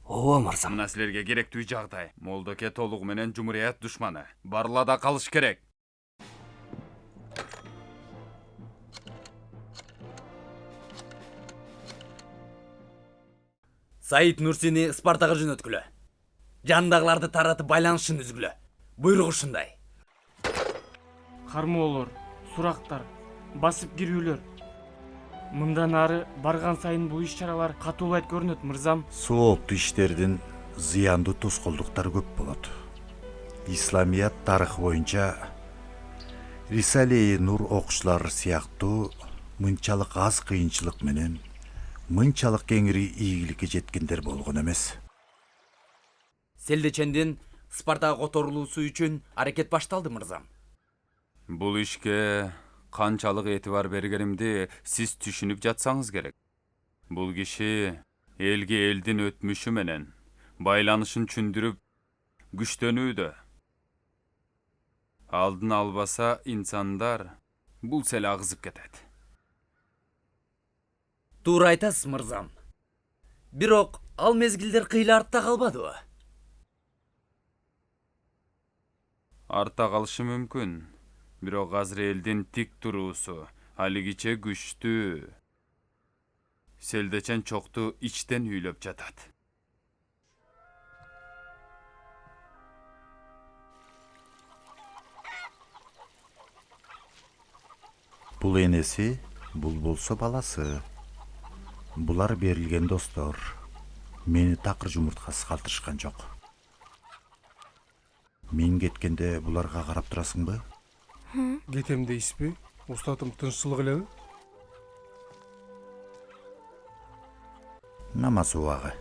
Ооба мырзам.
Мына силерге керектүү жагдай. Молдоке толугу менен жумурият душманы. Барлада калыш керек.
Саид Нурсини Спартага жөнөткүлө. Жандагыларды таратып байланышын үзгүлө. Буйругу ушундай.
Кармоолор, сурактар, басып кирүүлөр. Мындан ары барган сайын бул иш-чаралар катуулайт көрүнөт, мырзам.
Сооптуу иштердин зыяндуу тоскоолдуктары көп болот. Исламият тарыхы боюнча Рисалеи Нур окуучулар сыяктуу мынчалык аз кыйынчылык менен мынчалык кеңири ийгиликке жеткендер болгон эмес.
Селдечендин Спартага которулуусу үчүн аракет башталды, мырзам.
Бул ишке канчалык этибар бергенимди сиз түшүнүп жатсаңыз керек. Бул киши элге элдин өтмүшү менен байланышын түшүндүрүп күчтөнүүдө. Алдын албаса инсандар бул селе агызып кетет.
Туура айтасыз, мырзам. Бирок ал мезгилдер кыйла артта калбадыбы?
Артта калышы мүмкүн. Бирок азыр элдин тик туруусу алигиче күчтүү. Селдечен чокту ичтен үйлөп жатат.
Бул энеси, бул болсо баласы. Булар берилген достор. Мени такыр жумурткасыз калтырышкан жок. Мен кеткенде буларга карап турасыңбы?
Кетем дейсизби? Устатым тынччылык элеби?
Намаз убагы.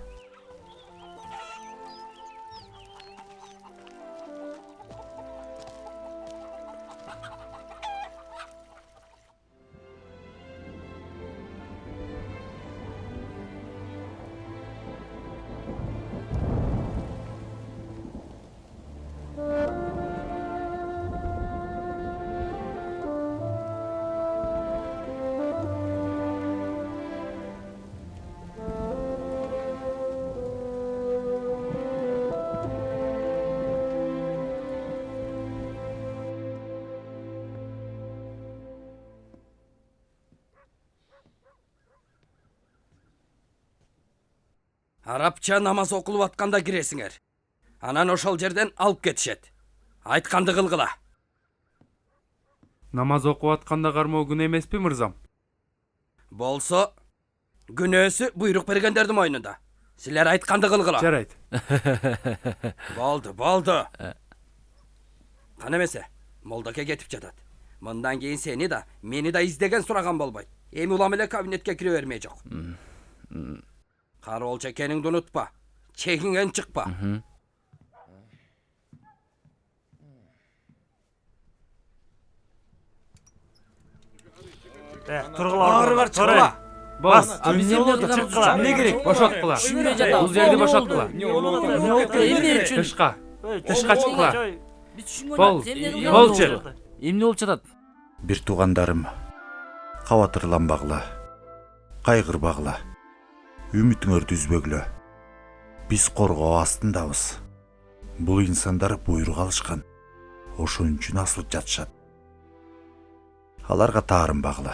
Арабча намаз окулуп атканда киресиңер. Анан ошол жерден алып кетишет. Айтканды кылгыла.
Намаз окуп атканда кармоо күнөө эмеспи, мырзам?
Болсо, күнөөсү буйрук бергендердин мойнунда. Силер айтканды кылгыла.
Жарайт.
Болду. Кана эмесе, молдоке кетип жатат. Мындан кийин сени да, мени да издеген сураган болбойт. Эми улам эле кабинетке кире бермей жок. Кароолчу экениңди унутпа. Чегиңен чыкпа.
Тургула.
Чыккыла.
Бас, эмне болду? Чыккыла. Эмне керек? Бошоткула.
Түшүнбөй жатабыз.
Бул жерди бошоткула.
Эмне үчүн?
Тышка чыккыла.
Биз түшүнгөн
Бол. Болчу.
Эмне болуп жатат?
Бир туугандарым, кабатырланбагыла, кайгырбагыла, үмүтүңөрдү үзбөгүлө. Биз коргоо астындабыз. Бул инсандар буйрук алышкан. Ошон үчүн асылып жатышат. Аларга таарынбагыла.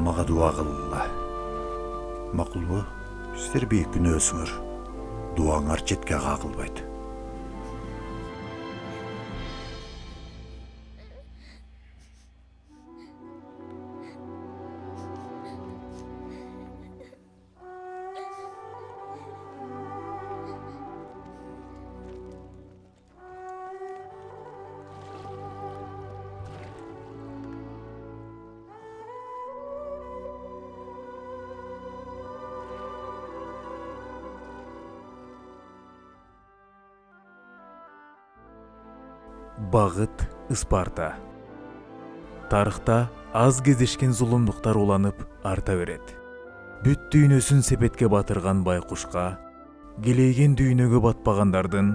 Мага дуа кылгыла. Макулбу? Сіздер бейік күнөөсүңөр. Дуаңар жетке кагылбайт.
Багыт Испарта. Тарыхта аз кездешкен зулумдуктар уланып арта берет. Бүт дүйнөсүн сепетке батырган байкушка, келейген дүйнөгө батпагандардын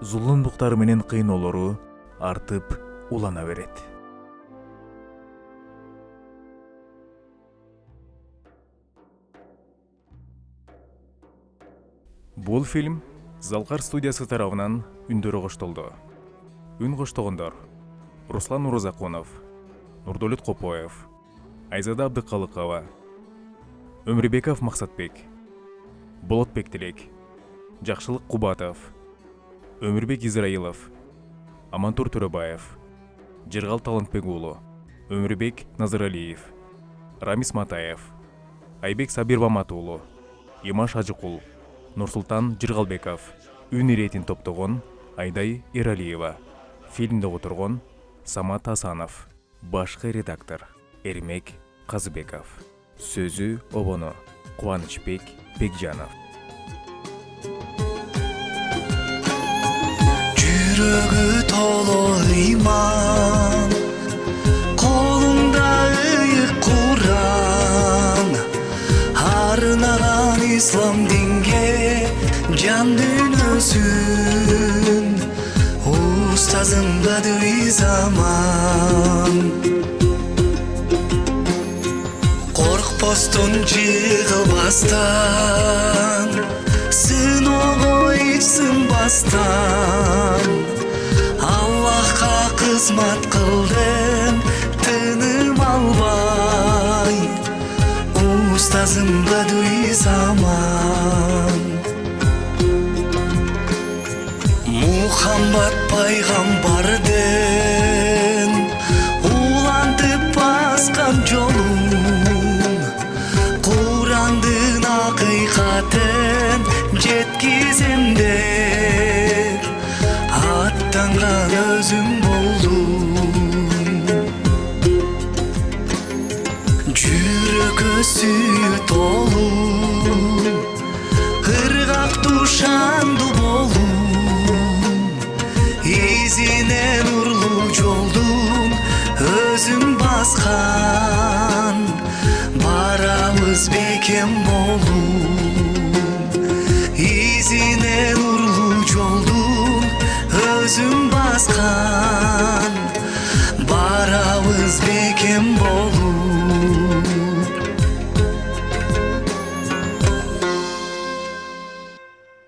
зулумдуктары менен кыйноолору артып улана берет. Бул фильм Залкар студиясы тарабынан үндөрү коштолду. Үн коштогондор: Руслан Урузакунов, Нурдолет Копоев, Айзада Абдыкалыкова, Өмүрбеков Максатбек, Болотбек Тилек, Жакшылык Кубатов, Өмүрбек Израилов, Амантур Төрөбаев, Жыргал Талантбек уулу, Өмүрбек Назыралиев, Рамис Матаев, Айбек Сабир Бамат уулу, Имаш Ажыкул, Нурсултан Жыргалбеков. Үн иретин топтогон Айдай Эралиева. Фильмде отургон Самат Асанов. Башкы редактор Эрмек Казыбеков. Сөзү обону Кубанычбек Бекжанов.
Жүрөгү толо ыйман, колуңда ыйык Куран, арнаган ислам динге жан дүйнөсүн, устазымда дүй заман. Коркпостон жыгылбастан, сыноого эч сынбастан, Аллахка кызмат кылдым тыным албай, устазымда дүй заман. Мухаммад пайгамбардын улантып баскан жолун, Курандын акыйкатын жеткизем деп аттанган өзүм болдум. Жүрөгө сүйүү толуу, ыргак тушанду болуу, изине нурлуу жолдун өзүм баскан, барабыз бекем болуу. Изине нурлуу жолдун өзүм баскан, барабыз бекем болуу.